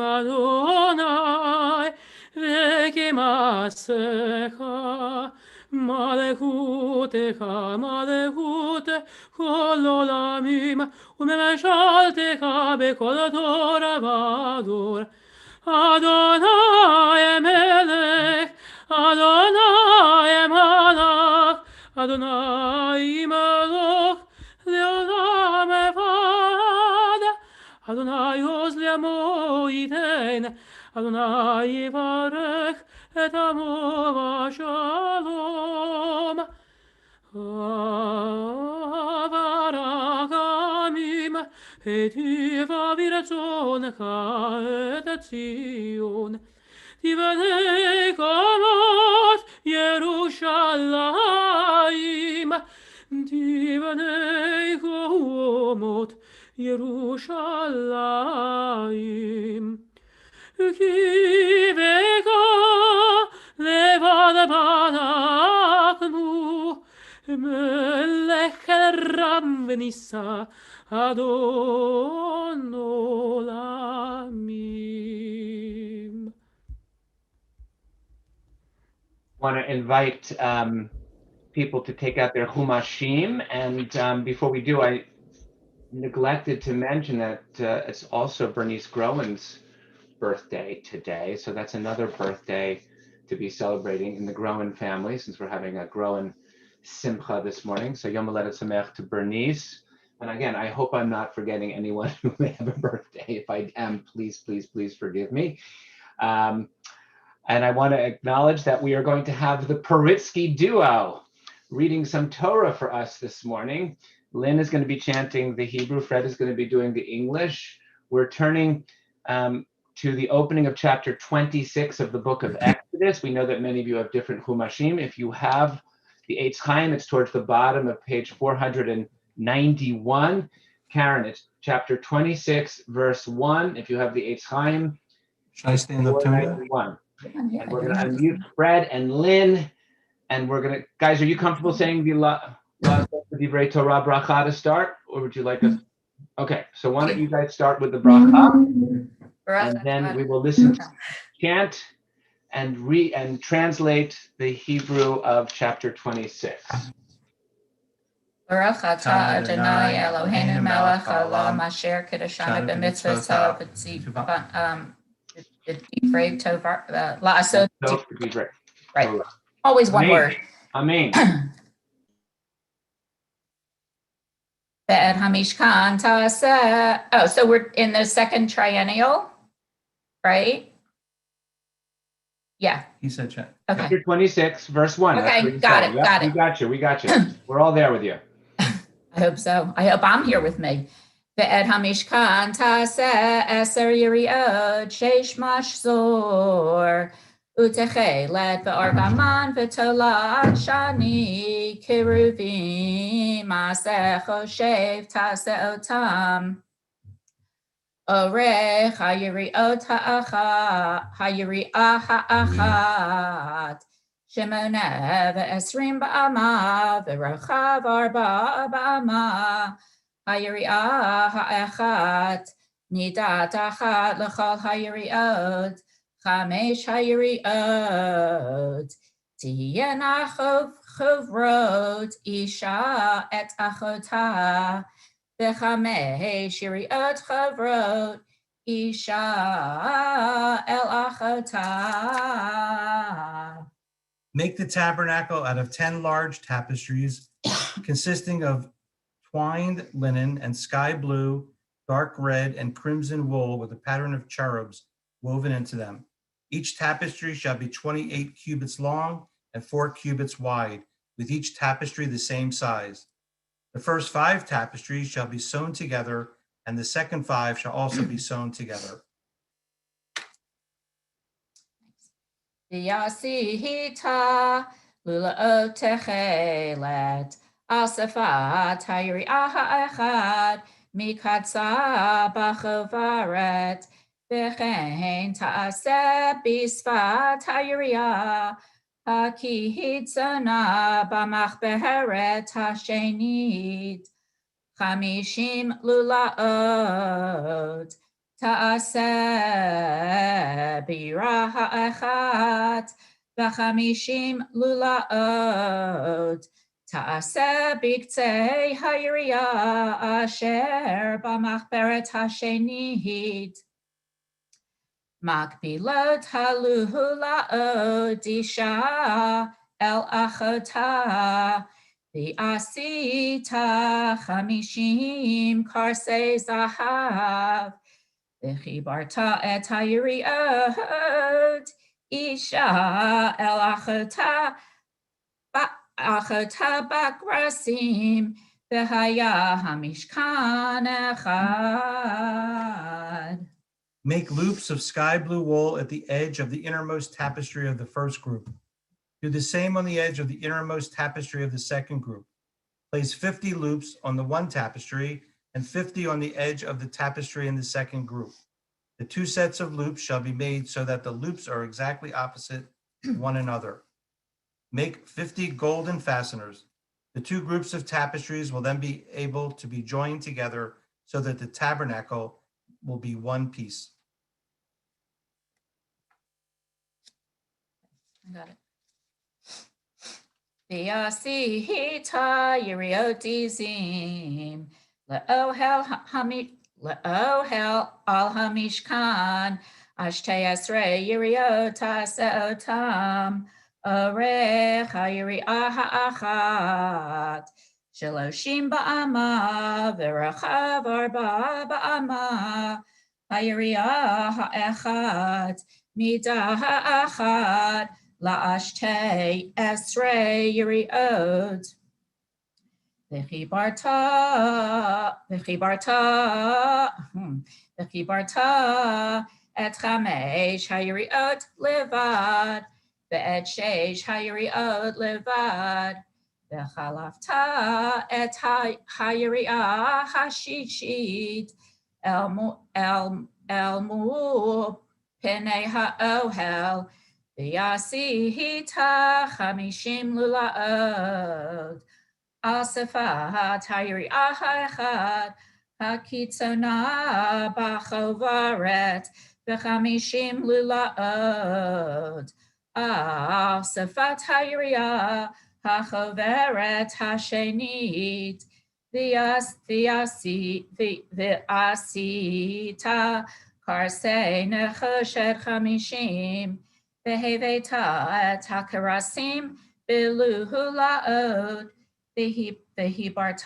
Adonai, v'kemasecha, malechutecha, malechut kol olamim, u'memeshaltecha b'kol Torah v'ador. Adonai melech, Adonai malach, Adonai malach, le'olam evad. Adonai oz le'amo yiten, Adonai yivarech et amo v'shalom. Avaragamim et iva v'ratzoncha et Tzion. Tivanei komot Yerushalayim, Tivanei komot Yerushalayim. Ki veka levad banachnu, melech ram v'nisa Adon olamim. Want to invite people to take out their Chumashim, and before we do, I neglected to mention that it's also Bernice Groen's birthday today, so that's another birthday to be celebrating in the Groen family, since we're having a Groen Simcha this morning. So Yom Haledet Sameach to Bernice. And again, I hope I'm not forgetting anyone who may have a birthday. If I am, please, please, please forgive me. And I want to acknowledge that we are going to have the Paritsky duo reading some Torah for us this morning. Lynn is going to be chanting the Hebrew. Fred is going to be doing the English. We're turning to the opening of chapter 26 of the book of Exodus. We know that many of you have different Humashim. If you have the Eitz Chaim, it's towards the bottom of page 491. Karen, it's chapter 26, verse 1. If you have the Eitz Chaim, should I stand up too? 491. And we're going to unmute Fred and Lynn. And we're going to, guys, are you comfortable saying the Divrei Torah bracha to start? Or would you like us? Okay, so why don't you guys start with the bracha, and then we will listen to chant and translate the Hebrew of chapter 26. Baruch atah Adonai Eloheinu melech haolam asher kiddushanu b'mitzvotav v'divrei Torah la'asot. Right. Always one word. Amen. Ve'et hamishkan ta'aseh. Oh, so we're in the second triennial, right? Yeah. He said check. Okay. Chapter 26, verse 1. Okay, got it, got it. We got you. We're all there with you. I hope so. I hope I'm here with me. Ve'et hamishkan ta'aseh eser yiriot sheish mashzor utechelet ve'arbaman v'tolat shani kiruvim aseh choshev ta'aseh otam orech hayiriot hayiri'ah ha'achat Shemona ve'esrim ba'ama ve'rachav arba ba'ama hayiri'ah ha'echat nidat achat l'chol hayiri'ot chamesh hayiri'ot tihiyena chovrot isha et achota ve'chamesh yiri'ot chovrot isha el achota. Make the tabernacle out of 10 large tapestries consisting of twined linen and sky blue, dark red, and crimson wool with a pattern of cherubs woven into them. Each tapestry shall be 28 cubits long and 4 cubits wide, with each tapestry the same size. The first 5 tapestries shall be sewn together, and the second 5 shall also be sewn together. V'yasihita lulaot techelet asafat hayiri'ah ha'echad mikatza b'chovaret v'chein ta'aseh b'sfat hayiri'ah hakihitzana b'machberet hashenit 50 lulaot Ta'aseh bira ha'echat v'chamishim lulaot Ta'aseh b'ktzei hayiriyah asher b'machberet hashenit Makbilot halulaot isha el achota v'asita 50 karsei zahav V'chibarta et hayiriot isha el achota bakrasim v'haya hamishkan echad. Make loops of sky blue wool at the edge of the innermost tapestry of the first group. Do the same on the edge of the innermost tapestry of the second group. Place 50 loops on the one tapestry and 50 on the edge of the tapestry in the second group. The 2 sets of loops shall be made so that the loops are exactly opposite one another. Make 50 golden fasteners. The 2 groups of tapestries will then be able to be joined together so that the tabernacle will be one piece. I got it. V'yasihita yiriotizim le'ohel al hamishkan ashtei esrei yiriot ta'aseotam orech hayiri'ah ha'achat sheloshim ba'ama v'rachav arba ba'ama hayiri'ah ha'echat midah ha'achat la'ashtei esrei yiriot וחיברתה את 5 היריעות לבד, ואת 6 היריעות לבד, וחלפת את היריעה השישית אל מול פני האוהל, ועשית 50 לולאות על שפת היריעה האחת, הקיצונה בחוברת, ו50 לולאות על שפת היריעה החוברת השנית, ועשית קרסי נחושת 50, והבאת את הכרסים בלולאות, והיברת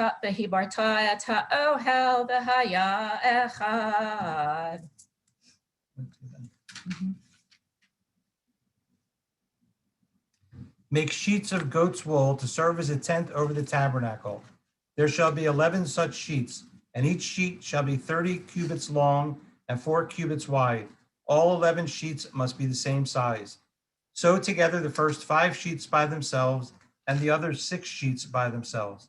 את האוהל והיה אחד. Make sheets of goat's wool to serve as a tent over the tabernacle. There shall be 11 such sheets, and each sheet shall be 30 cubits long and 4 cubits wide. All 11 sheets must be the same size. Sew together the first 5 sheets by themselves and the other 6 sheets by themselves.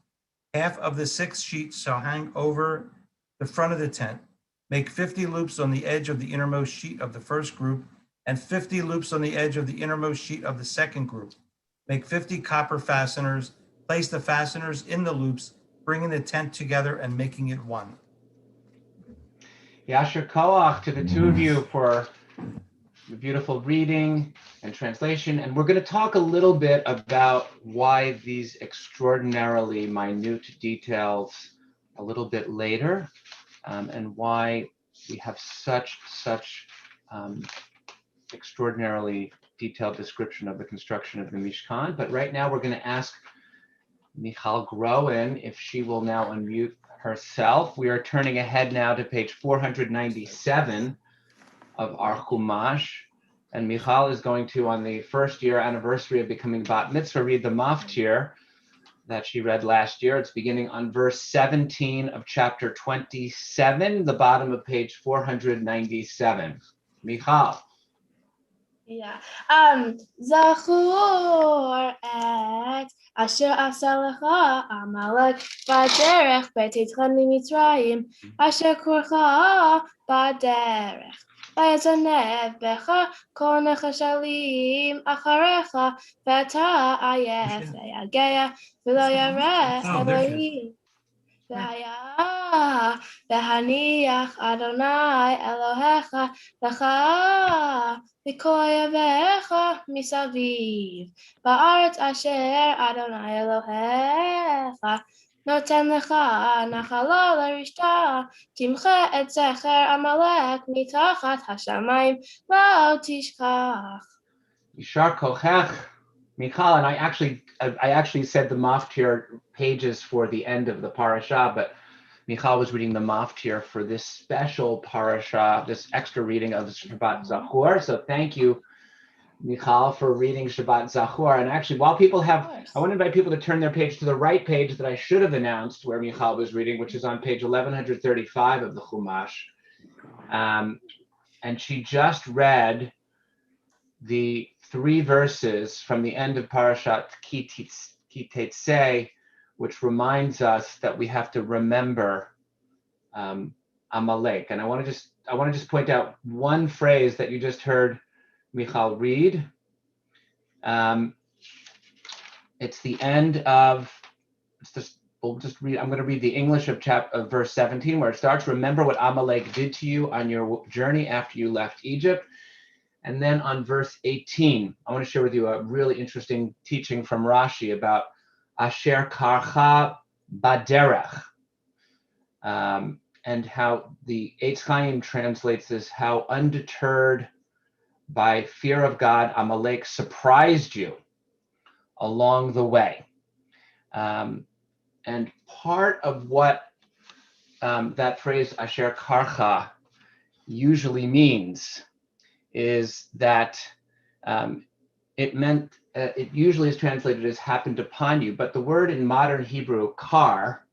Half of the 6 sheets shall hang over the front of the tent. Make 50 loops on the edge of the innermost sheet of the first group and 50 loops on the edge of the innermost sheet of the second group. Make 50 copper fasteners, place the fasteners in the loops, bringing the tent together and making it one. Yasher Koach to the two of you for the beautiful reading and translation. And we're going to talk a little bit about why these extraordinarily minute details a little bit later, and why we have such extraordinarily detailed description of the construction of the Mishkan. But right now we're going to ask Michal Groen if she will now unmute herself. We are turning ahead now to page 497 of our Chumash, and Michal is going to, on the first year anniversary of becoming Bat Mitzvah, read the Maftir that she read last year. It's beginning on verse 17 of chapter 27, the bottom of page 497. Michal. Yeah. Zachor et asher asa lecha Amalek b'derech b'titcha miMitzrayim asher korcha b'derech v'yazanev becha kol nechashalim acharecha v'ata ayef v'yagea v'lo yareh Elohim v'haniach Adonai Elohecha lecha v'kol yavecha misaviv ba'aretz asher Adonai Elohecha noten lecha nachala l'rishta timcha et zecher Amalek mitachat hashamayim lo tishkach. Yishar Kochech, Michal, and I actually said the Maftir pages for the end of the parasha, but Michal was reading the Maftir for this special parasha, this extra reading of Shabbat Zachor. So thank you, Michal, for reading Shabbat Zachor. And actually, while people have, I want to invite people to turn their page to the right page that I should have announced where Michal was reading, which is on page 1135 of the Chumash. And she just read the 3 verses from the end of Parashat Ki Tetzei, which reminds us that we have to remember Amalek. And I want to just point out one phrase that you just heard Michal read. It's the end of. I'm going to read the English of verse 17, where it starts. Remember what Amalek did to you on your journey after you left Egypt. And then on verse 18, I want to share with you a really interesting teaching from Rashi about Asher Karcha Baderech, and how the Eitz Chaim translates this, how undeterred by fear of God, Amalek surprised you along the way. And part of what that phrase Asher Karcha usually means is that it meant it usually is translated as happened upon you, but the word in modern Hebrew, kar,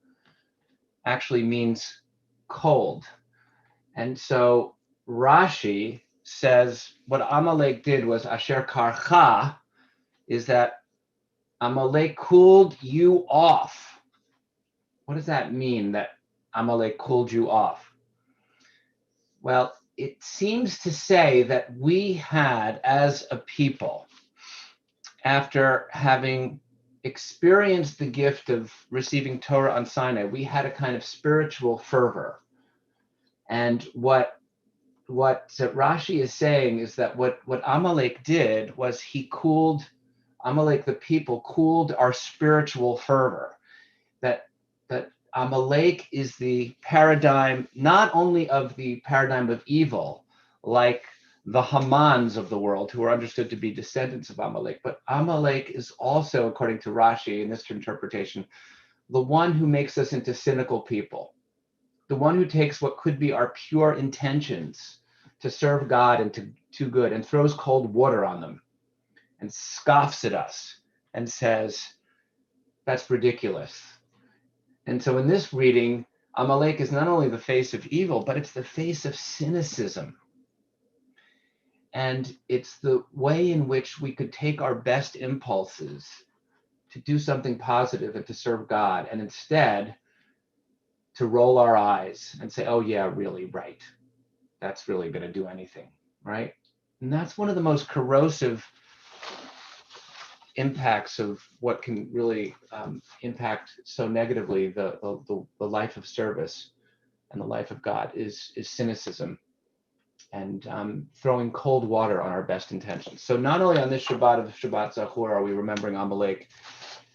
actually means cold. And so Rashi says what Amalek did was asher karcha, is that Amalek cooled you off. What does that mean, that Amalek cooled you off? Well, it seems to say that we had, as a people, after having experienced the gift of receiving Torah on Sinai, we had a kind of spiritual fervor. And what Rashi is saying is that what Amalek did was he cooled, Amalek the people cooled our spiritual fervor. That Amalek is the paradigm, not only of the paradigm of evil, like the Hamans of the world, who are understood to be descendants of Amalek, but Amalek is also, according to Rashi in this interpretation, the one who makes us into cynical people, the one who takes what could be our pure intentions to serve God and to do good and throws cold water on them and scoffs at us and says, that's ridiculous. And so in this reading, Amalek is not only the face of evil, but it's the face of cynicism. And it's the way in which we could take our best impulses to do something positive and to serve God, and instead to roll our eyes and say, oh yeah, really, right. That's really going to do anything, right? And that's one of the most corrosive impacts of what can really impact so negatively the life of service and the life of God is cynicism and throwing cold water on our best intentions. So not only on this Shabbat of Shabbat Zachor are we remembering Amalek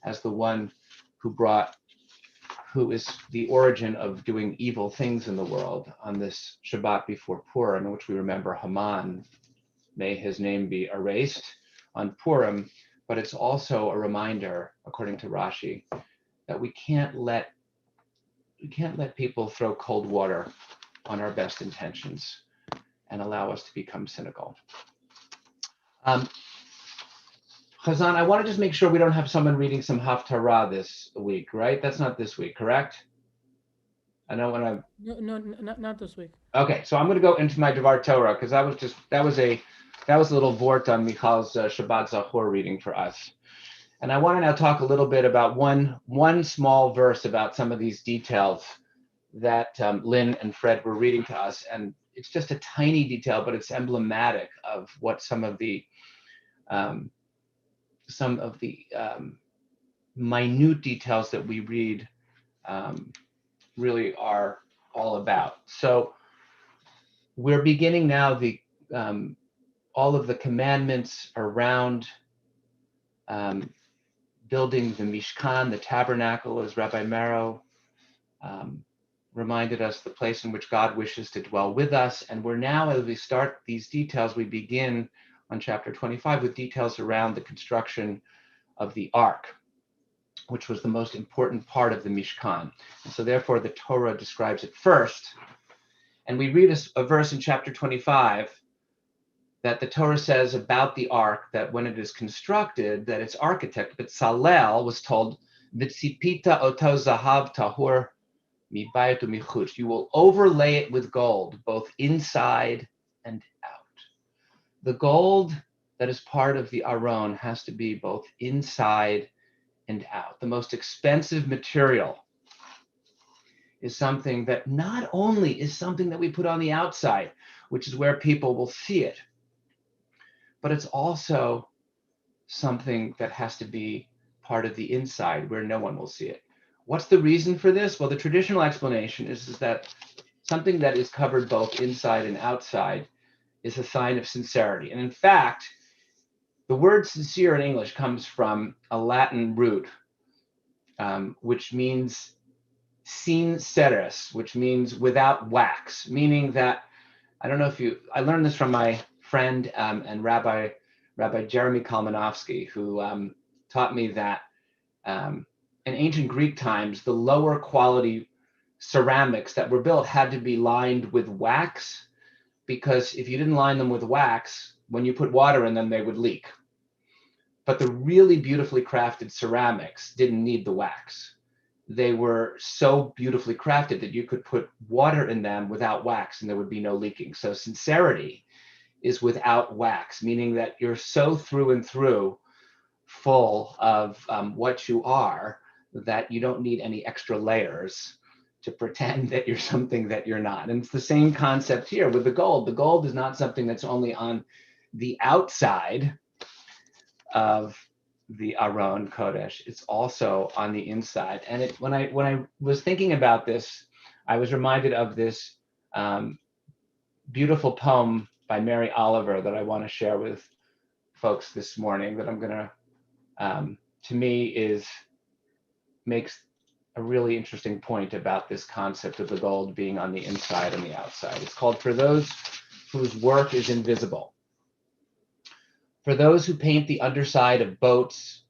as the one who is the origin of doing evil things in the world on this Shabbat before Purim, in which we remember Haman, may his name be erased, on Purim, but it's also a reminder, according to Rashi, that we can't let people throw cold water on our best intentions and allow us to become cynical. Chazan, I want to just make sure we don't have someone reading some Haftarah this week, right? That's not this week, correct? I know when I'm... No, not this week. Okay, so I'm going to go into my Devar Torah, because that was a little vort on Michal's Shabbat Zachor reading for us. And I want to now talk a little bit about one small verse about some of these details that Lynn and Fred were reading to us. And it's just a tiny detail, but it's emblematic of what some of the minute details that we read really are all about. So we're beginning now all of the commandments around building the Mishkan, the tabernacle, as Rabbi Merow reminded us, the place in which God wishes to dwell with us. And we're now, as we start these details, we begin on chapter 25 with details around the construction of the ark, which was the most important part of the Mishkan. And so therefore the Torah describes it first. And we read a verse in chapter 25 that the Torah says about the ark, that when it is constructed, that its architect, Betzalel, was told, V'tzipita oto zahav tahur mibayit u'michutz. You will overlay it with gold, both inside and out. The gold that is part of the Aron has to be both inside and out. The most expensive material is something that not only is something that we put on the outside, which is where people will see it, but it's also something that has to be part of the inside where no one will see it. What's the reason for this? Well, the traditional explanation is that something that is covered both inside and outside is a sign of sincerity. And in fact, the word sincere in English comes from a Latin root, which means sinceris, which means without wax, meaning that, I don't know if I learned this from my friend and Rabbi Jeremy Kalmanovsky, who taught me that in ancient Greek times, the lower quality ceramics that were built had to be lined with wax, because if you didn't line them with wax, when you put water in them, they would leak. But the really beautifully crafted ceramics didn't need the wax. They were so beautifully crafted that you could put water in them without wax and there would be no leaking. So sincerity is without wax, meaning that you're so through and through full of what you are that you don't need any extra layers to pretend that you're something that you're not. And it's the same concept here with the gold. The gold is not something that's only on the outside of the Aron Kodesh. It's also on the inside. And when I was thinking about this, I was reminded of this beautiful poem by Mary Oliver that I want to share with folks this morning that I'm going to me makes a really interesting point about this concept of the gold being on the inside and the outside. It's called For Those Whose Work is Invisible. For those who paint the underside of boats,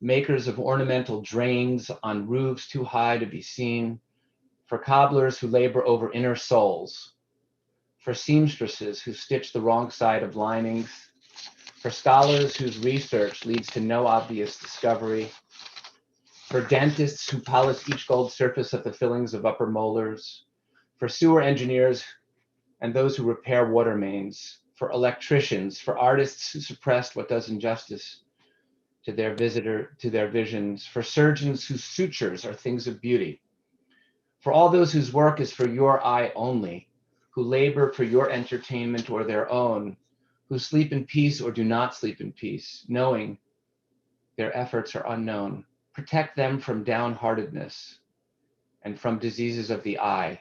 makers of ornamental drains on roofs too high to be seen, for cobblers who labor over inner souls, for seamstresses who stitch the wrong side of linings, for scholars whose research leads to no obvious discovery, for dentists who polish each gold surface of the fillings of upper molars, for sewer engineers and those who repair water mains, for electricians, for artists who suppressed what does injustice to their visions, for surgeons whose sutures are things of beauty, for all those whose work is for your eye only, who labor for your entertainment or their own, who sleep in peace or do not sleep in peace, knowing their efforts are unknown. Protect them from downheartedness and from diseases of the eye.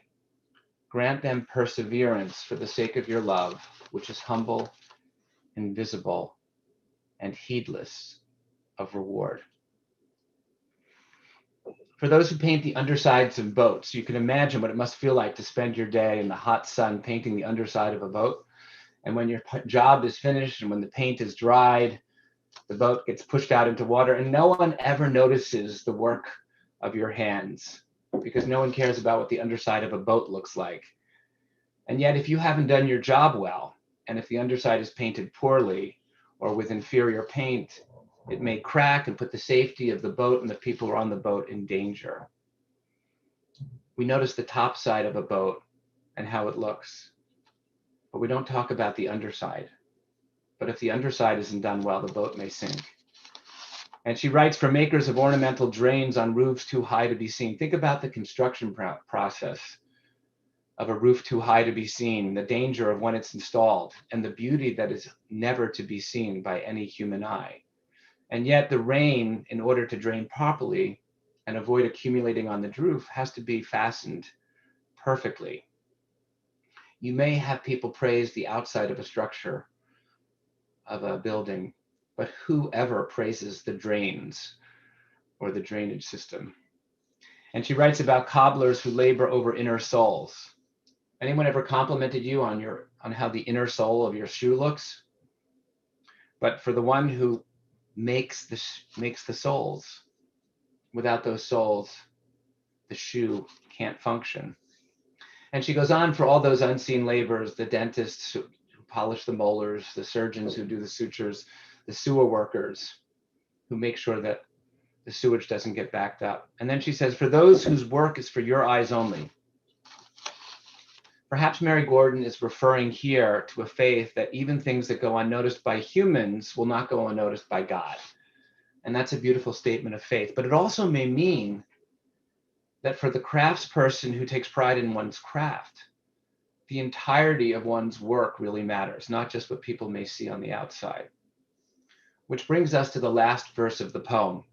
Grant them perseverance for the sake of your love, which is humble, invisible, and heedless of reward. For those who paint the undersides of boats, you can imagine what it must feel like to spend your day in the hot sun painting the underside of a boat. And when your job is finished and when the paint is dried, the boat gets pushed out into water and no one ever notices the work of your hands because no one cares about what the underside of a boat looks like. And yet, if you haven't done your job well, and if the underside is painted poorly or with inferior paint, it may crack and put the safety of the boat and the people who are on the boat in danger. We notice the top side of a boat and how it looks, but we don't talk about the underside. But if the underside isn't done well, the boat may sink. And she writes, for makers of ornamental drains on roofs too high to be seen. Think about the construction process of a roof too high to be seen, the danger of when it's installed, and the beauty that is never to be seen by any human eye. And yet the rain, in order to drain properly and avoid accumulating on the roof, has to be fastened perfectly. You may have people praise the outside of a structure, of a building, but whoever praises the drains or the drainage system? And she writes about cobblers who labor over inner soles. Anyone ever complimented you on how the inner sole of your shoe looks? But for the one who makes the soles, without those soles, the shoe can't function. And she goes on, for all those unseen laborers, the dentists who polish the molars, the surgeons who do the sutures, the sewer workers who make sure that the sewage doesn't get backed up. And then she says, for those whose work is for your eyes only. Perhaps Mary Gordon is referring here to a faith that even things that go unnoticed by humans will not go unnoticed by God. And that's a beautiful statement of faith. But it also may mean that for the craftsperson who takes pride in one's craft, the entirety of one's work really matters, not just what people may see on the outside. Which brings us to the last verse of the poem,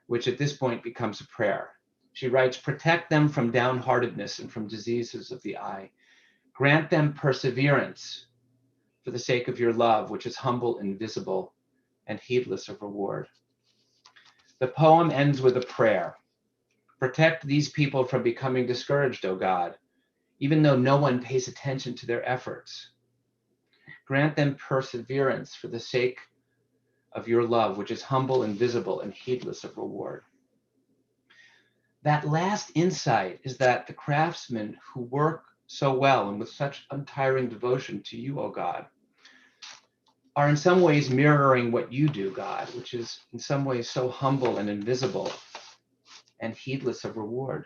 which at this point becomes a prayer. She writes, protect them from downheartedness and from diseases of the eye. Grant them perseverance for the sake of your love, which is humble, invisible, and heedless of reward. The poem ends with a prayer. Protect these people from becoming discouraged, O God, even though no one pays attention to their efforts. Grant them perseverance for the sake of your love, which is humble, invisible, and heedless of reward. That last insight is that the craftsmen who work so well and with such untiring devotion to you, O God, are in some ways mirroring what you do, God, which is in some ways so humble and invisible and heedless of reward.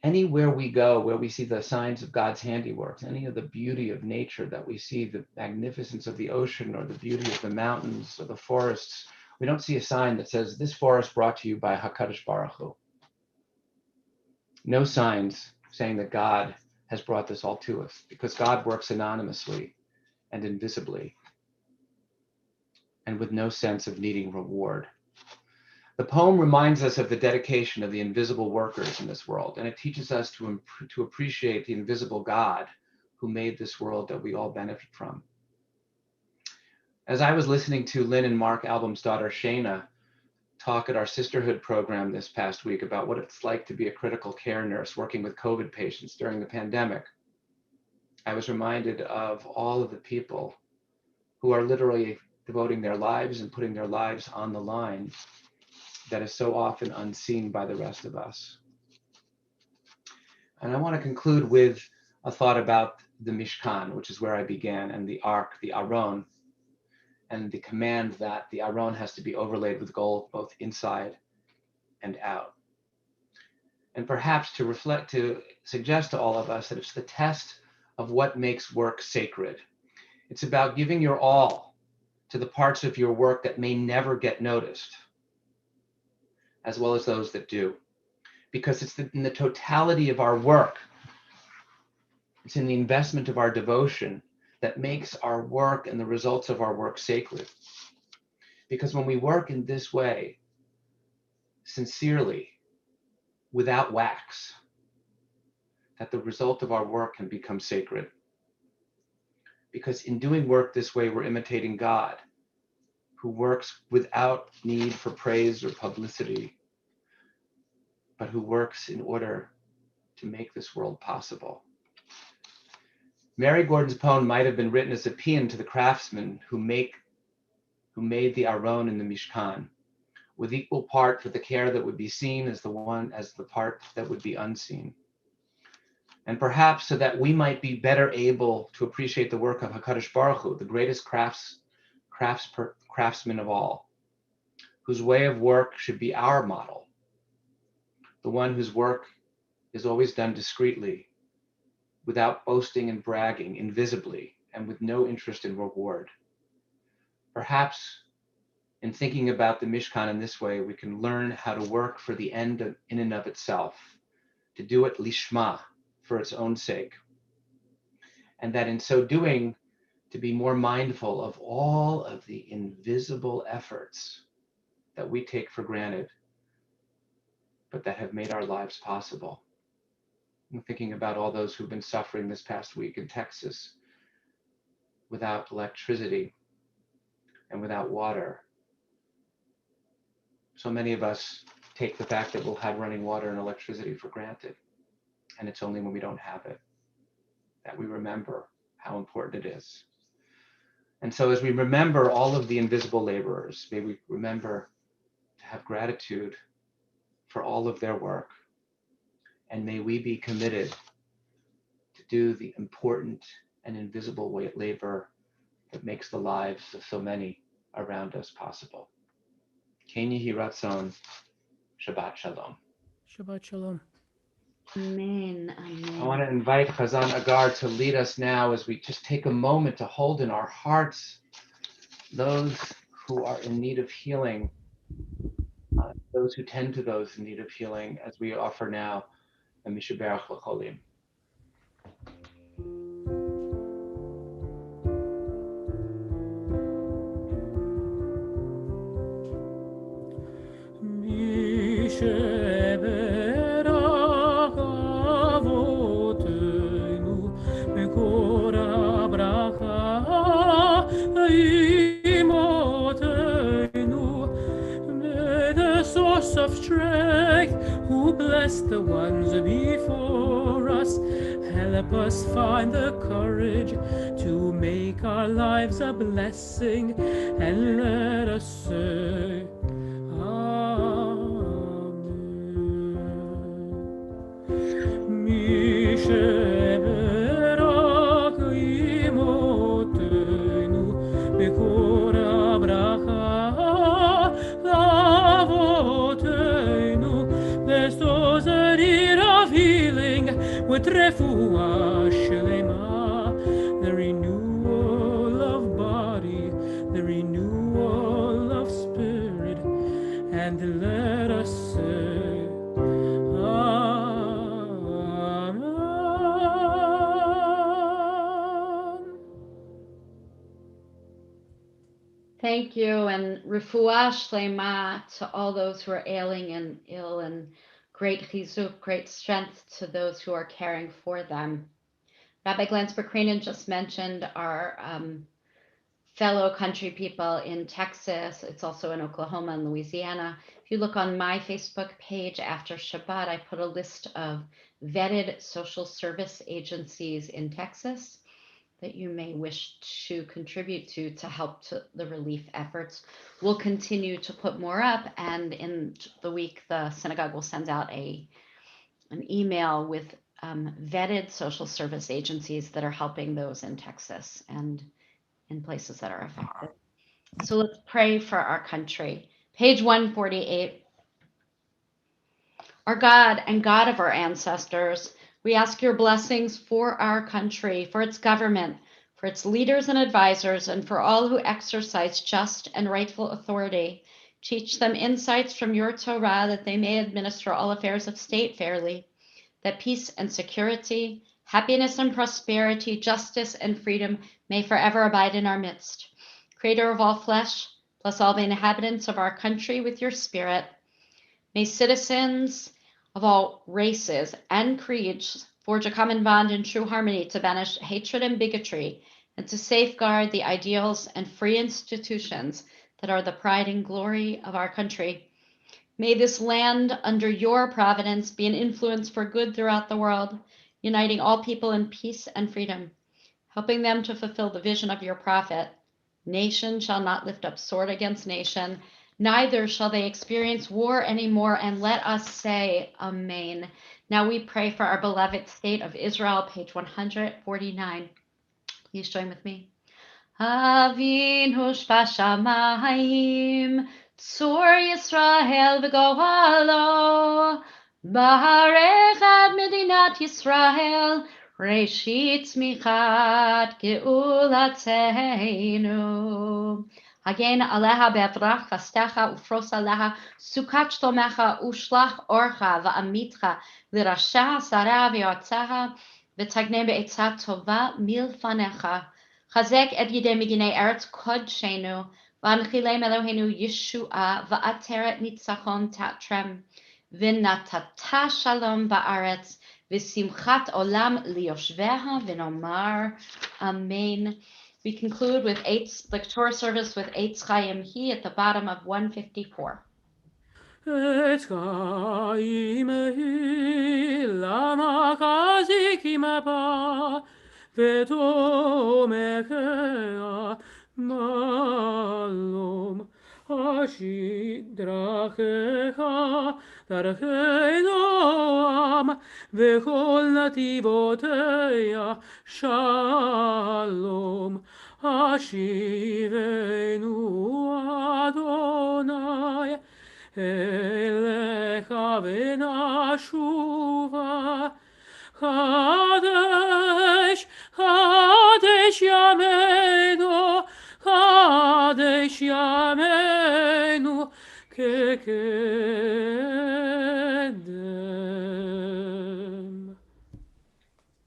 Anywhere we go, where we see the signs of God's handiwork, any of the beauty of nature that we see, the magnificence of the ocean or the beauty of the mountains or the forests, we don't see a sign that says, this forest brought to you by HaKadosh Baruch Hu. No signs saying that God has brought this all to us, because God works anonymously and invisibly and with no sense of needing reward. The poem reminds us of the dedication of the invisible workers in this world, and it teaches us to appreciate the invisible God who made this world that we all benefit from. As I was listening to Lynn and Mark Album's daughter, Shayna, talk at our sisterhood program this past week about what it's like to be a critical care nurse working with COVID patients during the pandemic, I was reminded of all of the people who are literally devoting their lives and putting their lives on the line that is so often unseen by the rest of us. And I want to conclude with a thought about the Mishkan, which is where I began, and the Ark, the Aron, and the command that the Aron has to be overlaid with gold, both inside and out. And perhaps to suggest to all of us that it's the test of what makes work sacred. It's about giving your all to the parts of your work that may never get noticed, as well as those that do. Because it's in the totality of our work, it's in the investment of our devotion that makes our work and the results of our work sacred. Because when we work in this way, sincerely, without wax, that the result of our work can become sacred. Because in doing work this way, we're imitating God, who works without need for praise or publicity, but who works in order to make this world possible. Mary Gordon's poem might have been written as a paean to the craftsmen who made the Aron in the Mishkan, with equal part for the care that would be seen as the part that would be unseen. And perhaps so that we might be better able to appreciate the work of HaKadosh Baruch Hu, the greatest craftsman of all, whose way of work should be our model, the one whose work is always done discreetly, without boasting and bragging, invisibly, and with no interest in reward. Perhaps in thinking about the Mishkan in this way, we can learn how to work for the end in and of itself, to do it lishma, for its own sake. And that in so doing, to be more mindful of all of the invisible efforts that we take for granted, but that have made our lives possible. I'm thinking about all those who've been suffering this past week in Texas without electricity and without water. So many of us take the fact that we'll have running water and electricity for granted. And it's only when we don't have it that we remember how important it is. And so as we remember all of the invisible laborers, may we remember to have gratitude for all of their work. And may we be committed to do the important and invisible labor that makes the lives of so many around us possible. Ken Yehi Ratzon, Shabbat Shalom. Shabbat Shalom. Amen. Amen. I want to invite Chazan Agar to lead us now as we just take a moment to hold in our hearts those who are in need of healing, those who tend to those in need of healing, as we offer now the Mishaberach L'Cholim. Of strength, who bless the ones before us, help us find the courage to make our lives a blessing, and let us say Amen. with refuah shlema, the renewal of body, the renewal of spirit, and let us say, Amen. Thank you, and refuah shlema to all those who are ailing and ill, and great chizuk, great strength to those who are caring for them. Rabbi Glanzberg-Krainin just mentioned our fellow country people in Texas. It's also in Oklahoma and Louisiana. If you look on my Facebook page after Shabbat, I put a list of vetted social service agencies in Texas that you may wish to contribute to help to the relief efforts. We'll continue to put more up, and in the week, the synagogue will send out an email with vetted social service agencies that are helping those in Texas and in places that are affected. So let's pray for our country. Page 148. Our God and God of our ancestors, we ask your blessings for our country, for its government, for its leaders and advisors, and for all who exercise just and rightful authority. Teach them insights from your Torah that they may administer all affairs of state fairly, that peace and security, happiness and prosperity, justice and freedom may forever abide in our midst. Creator of all flesh, bless all the inhabitants of our country with your spirit. May citizens of all races and creeds forge a common bond in true harmony to banish hatred and bigotry and to safeguard the ideals and free institutions that are the pride and glory of our country. May this land under your providence be an influence for good throughout the world, uniting all people in peace and freedom, helping them to fulfill the vision of your prophet. Nation shall not lift up sword against nation, neither shall they experience war anymore. And let us say, Amen. Now we pray for our beloved state of Israel, page 149. Please join with me. Avinu shbashamayim, tzur Yisrael v'gohalo, b'harech ad medinat Yisrael, reshit tzmichat geulateinu. Hagen aleha be'avrach chastecha ufros aleha, sukat shlomecha ushlach orcha v'amitcha l'rasha sara v'yotzeha, v'tagne be'etzat tova milfanecha. Chazek et yidei miginei eretz kodshenu, v'anchilem Eloheinu Yeshua, v'ateret nitzachon tatrem, v'natata shalom ba'aretz, v'simchat olam liyoshveha, v'nomar, Amen. We conclude with the Torah service with Eitz Chaim He at the bottom of 154. Eitz Chaim He, lama kazikim apa, v'tomekea malom, hashid drachecha, darchei noam, v'chol nativoteya shalom, hashivenu Adonai, Elecha v'nashuva, Kadesh, Kadesh Yameinu, Kadesh Yameinu, Kekedem.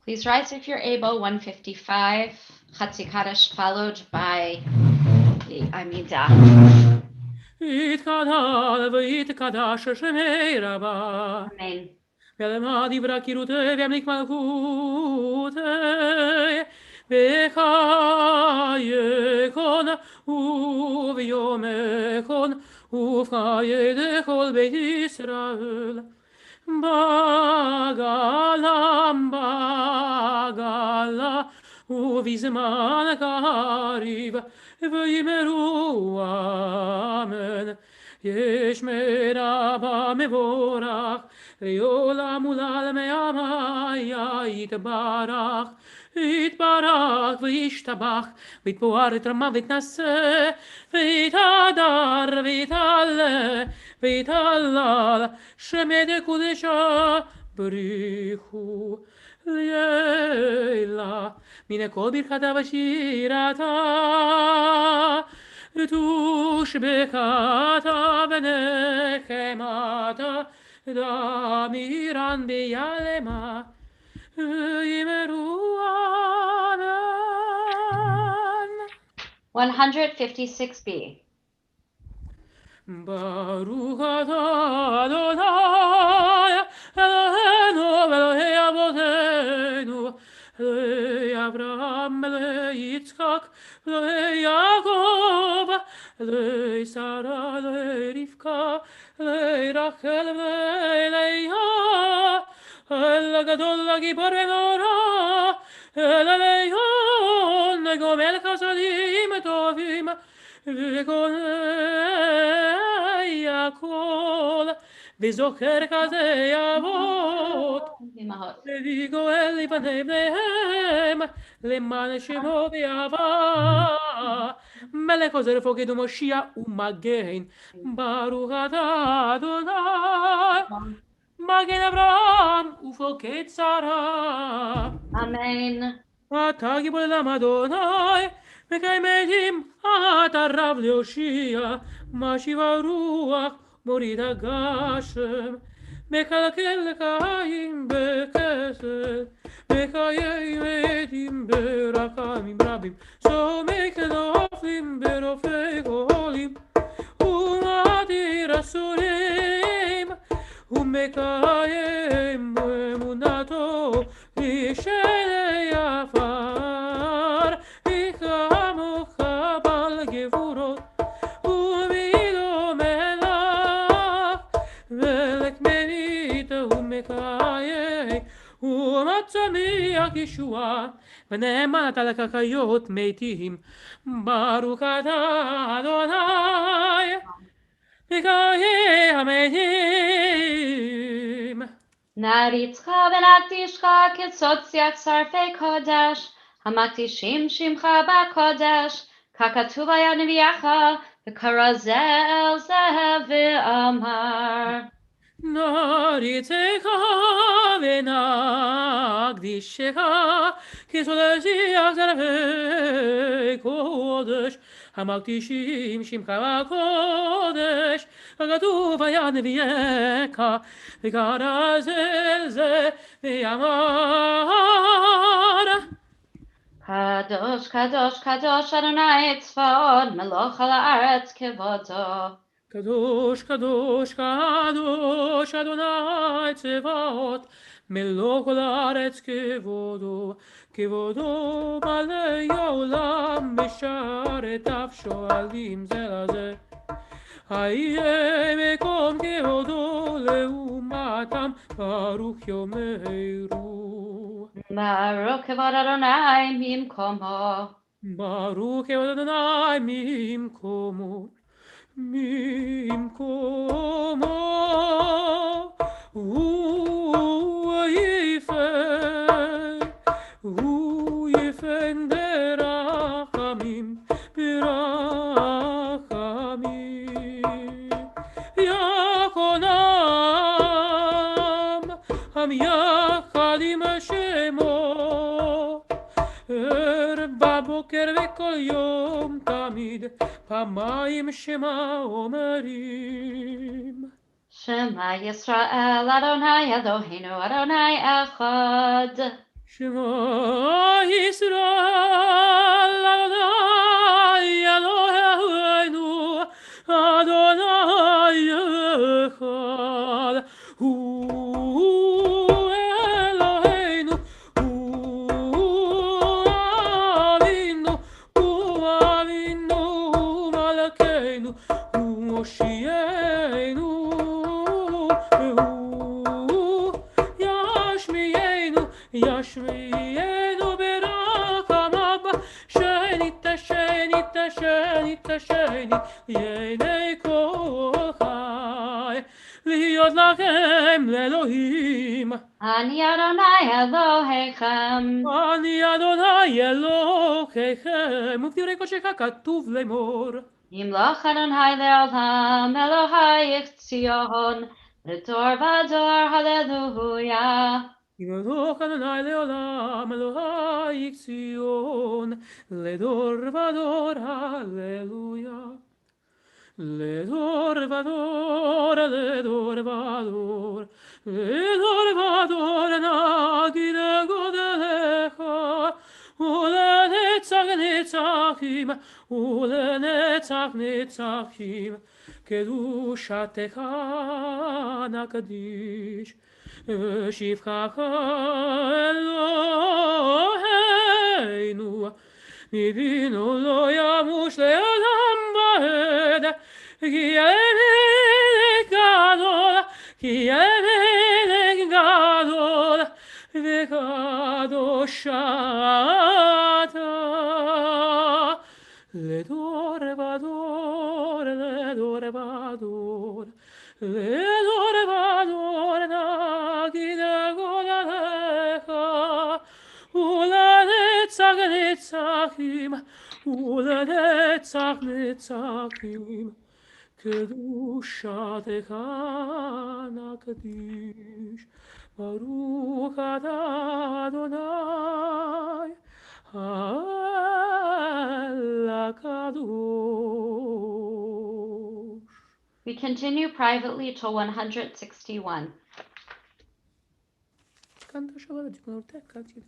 Please rise if you're able. 155, Chatzi Kaddish, followed by the Amidah. Yitkadal v'yitkadash shemei Rabbi. Amen. Ve'lema divra kirutei ve'amlik malchutei, ve'chayekon u'v'yomekon u'v'chaye dechol beit Yisrael. Bagala, ובזמן קריב, ויאמרו אמן. יש מרבה מבורך, לעולם ולעלמי עמיה יתברך. יתברך וישתבח, ויתפאר יתרמה ויתנשא, ויתהדר ויתעלה, ויתהלל, שמי דקודשה בריחו. לילה מן כל ברכתה ושירתה תושבקתה ונחמתה דמירן ביעלמה ימרו אמן. 156b. Baruch atah Adonai Eloheinu Elohei Avoteinu Elohei Avraham Elohei Yitzchak Elohei Yaakov Elohei Sarah Elohei Rivka Elohei Rachel Elohei Leah El Gadol Gibor Benora El Elyon Nego Melech Hasadim Tovim וקונאי הכל, וזוכר כזה אבות, וגואל לבני בניהם, למען שמו באהבה. מלך עוזר פוקד ומושיע ומגן, ברוך אתה אדוני, מגן אברהם ופוקד שרה. אמן. אתה גיבור לעם אדוני, מקיים עדים, אתה רב להושיע, משיב הרוח, מוריד הגשם, מקלקל לקיים בכסף, מקיים עדים ברחמים רבים, סומק נופלים ברופא גולים, ומתיר אסורים, ומקיים אמונתו, ישני עפר, יחמוך בעל גבורות, ומידו מלך, מלך מנית ומקיים, ומצמיח ישועה, ונאמנת לקחיות מתים, ברוך אתה אדוני, מקיים המתים. נריצך ונקדישך כצוציח שרפי קודש, המקדישים שמך בקודש, ככתוב היה נביאך, וקרא זה אל זה ואמר. נריצך ונקדישך כצוציח שרפי קודש, המקדישים שמך בקודש, ככתוב היה נביאך, וקרא זה זה ואמר. קדוש קדוש קדוש אדוני צבאות מלוך על הארץ כבודו. קדוש קדוש קדוש אדוני צבאות מלוך על הארץ כבודו. כבודו מלא העולם משרתיו שואלים זה לזה. היה מקום כבודו לעומתם ברוך יאמרו. ברוך כבוד אדוני ממקומו. ברוך כבוד אדוני ממקומו. ממקומו הוא יפן ברחמים יכונם עם יחד עם שמו בבוקר וכל יום תמיד פעמיים שמה אומרים. שמע ישראל אדוני אלוהינו אדוני אחד. שמע ישראל אדוני אלוהינו אדוני אחד. הוא אלוהינו הוא אבינו מלכנו הוא מושיענו והוא ישמיענו ברחמיו שנית לעיני כל חי להיות לכם לאלוהים. אני אדוני אלוהיכם. אני אדוני אלוהיכם. ובדברי קודשך כתוב לאמור. ימלוך אדוני לעולם אלוהיך ציון לדור ודור הללויה. יברך אדוני לעולם, אלוהי ציון, לדור ודור, הללויה. לדור ודור, לדור ודור, לדור ודור נגיד גודלך, ולנצח נצחים, ולנצח נצחים, קדושתך נקדיש, שבחך אלוהינו, ניבינו לא ימוש לעולם ועד, כי המלך גדול, כי המלך גדול, וקדוש אתה. לדור ודור, לדור ודור, לדור ודור נגיד גודלך, ולנצח נצחים, ולנצח נצחים, קדושתך נקדיש. ברוך אתה אדוני, האל הקדוש. We continue privately till 161. Cantor Shabbat Zachor.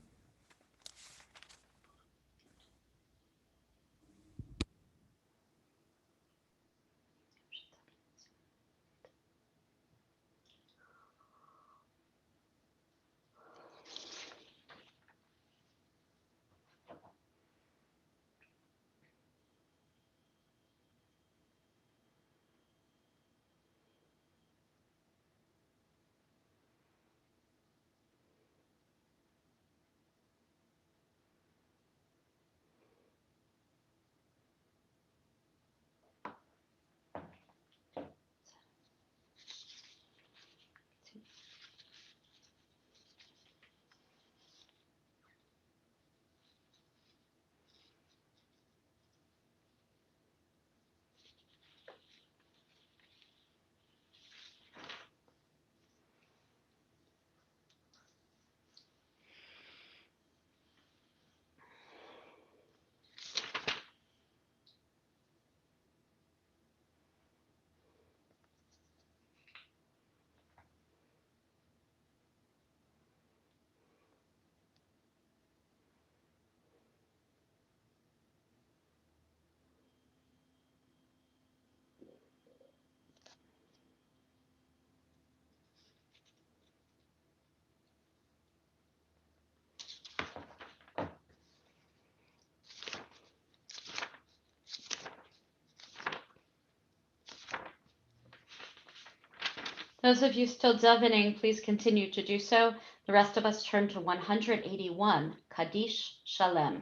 Those of you still davening, please continue to do so. The rest of us turn to 181, Kaddish Shalem.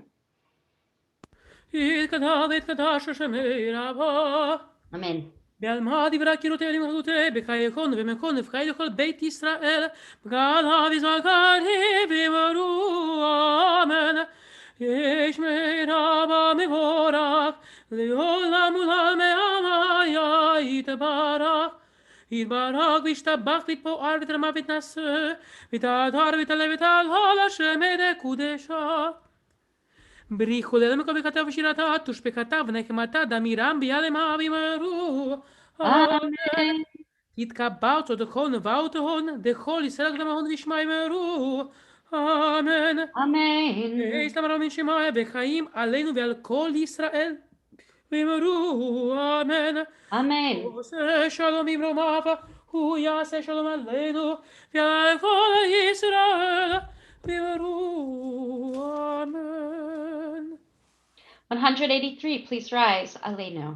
Amen. בעלמא דברי קירותי ולמחדותי, בחייכון ומכון ובחיי לכל בית ישראל, בגלה וזכרי ואמרו אמן. יש מרבה מבורך, לעולם ולעולמי עמיה יתברך. יתברך וישתבח ויתפאר ותרמה ותנשא, ותהדר ותעלה ותהלל השם קודשה. בריחו ללמקו בכתב ושירתה, תושבקתה ונקמתה, דמירם ביעלמה ויאמרו אמן. יתקבע צדקו נבואתהון, דכל ישראל קדמהון וישמע יאמרו אמן. Amen. ויסלם הרב מן שמעיה בחיים עלינו ועל כל ישראל, ויאמרו אמן. Amen. עושה שלום במרומיו, הוא יעשה שלום עלינו ועל כל ישראל, ויאמרו אמן. 183, please rise. Aleinu.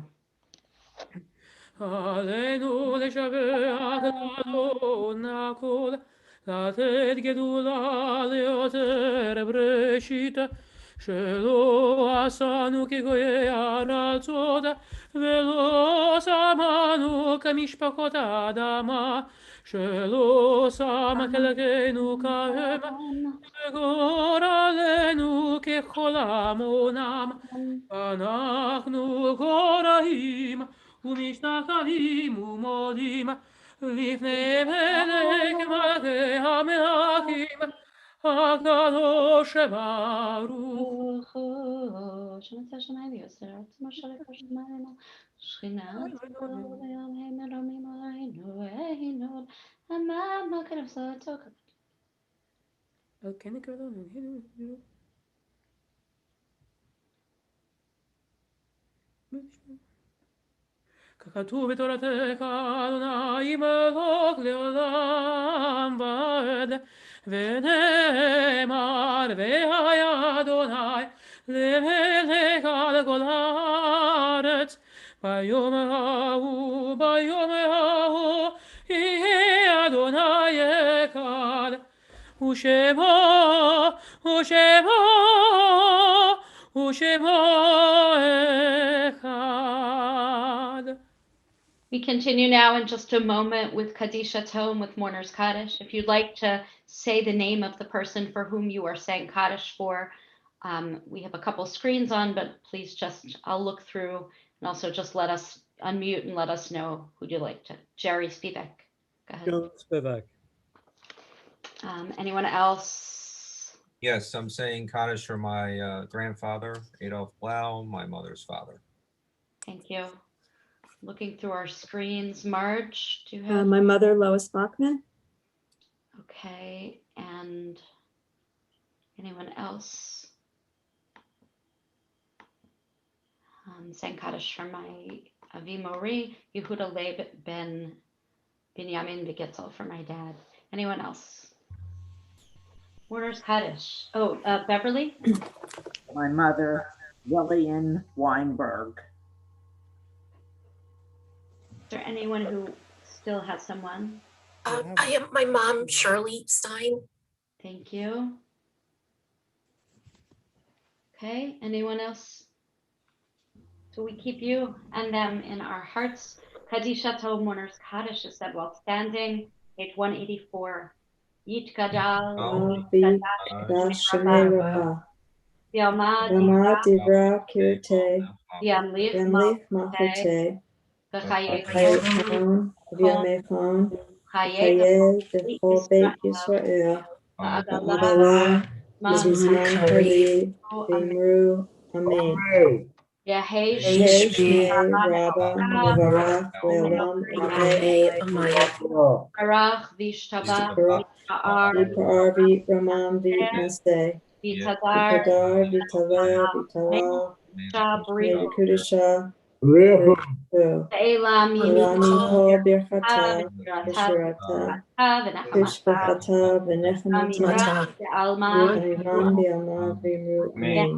עלינו לשבח לאדון הכל, לתת גדולה ליותר בראשית, שלא עשנו כגויי ארצות, ולא שמנו כמשפחות האדמה, שלא שם חלקנו כהם, וגורלנו ככל המונם. אנחנו גורעים ומשתחווים ומודים לפני מלך מלכי המלכים, הקדוש ברוך שנתן שמיים ויוסר ארץ משל כשמיים שכינה ויום מרמים עלינו והנו מה כנפסו כן נקרא לנו ככתוב בתורתך אדוני מלוך לעולם ועד ונאמר והיה אדוני למלך על כל הארץ ביום ההוא יהיה אדוני אחד ושמו אחד. We continue now in just a moment with Kadisha Tome with Mourner's Kaddish. If you'd like to say the name of the person for whom you are saying Kaddish for, we have a couple screens on, but please I'll look through and also just let us unmute and let us know who'd you like to. Jerry Spivak. Go ahead. John Spivak. Anyone else? Yes, I'm saying Kaddish for my grandfather, Adolf Blau, my mother's father. Thank you. Looking through our screens. Marge, do you have? My mother, Lois Bachman. Okay, and anyone else? Saying Kaddish for my Avi Mori, Yehuda Leib ben Binyamin Begetzel for my dad. Anyone else? Mourner's Kaddish. Oh, Beverly? My mother, Lillian Weinberg. Is there anyone who still has someone? I have my mom, Shirley Stein. Thank you. Okay, anyone else? So we keep you and them in our hearts. Kadisha Tov Mourner's Kaddish is said while standing, page 184. Yit Gadal, Yamad Divra Kirte, Yamlich Machote, V'chayechon V'yamechon, Chayeh V'chol Beit Yisrael, V'agalah, V'zman Kari, V'imru, Amen. Yehei Shmei Rabba, Nevarach, Le'olam, Amen. Barach V'ishtabach V'ya'ar V'pa'ar V'ramam V'naseh, V'tadar V'taleh, Shabri Kudusha, Elam Elami Kol Birchata, V'shirata, V'shvachata, V'nechamata, Alma V'nivan V'yama V'imru, Amen.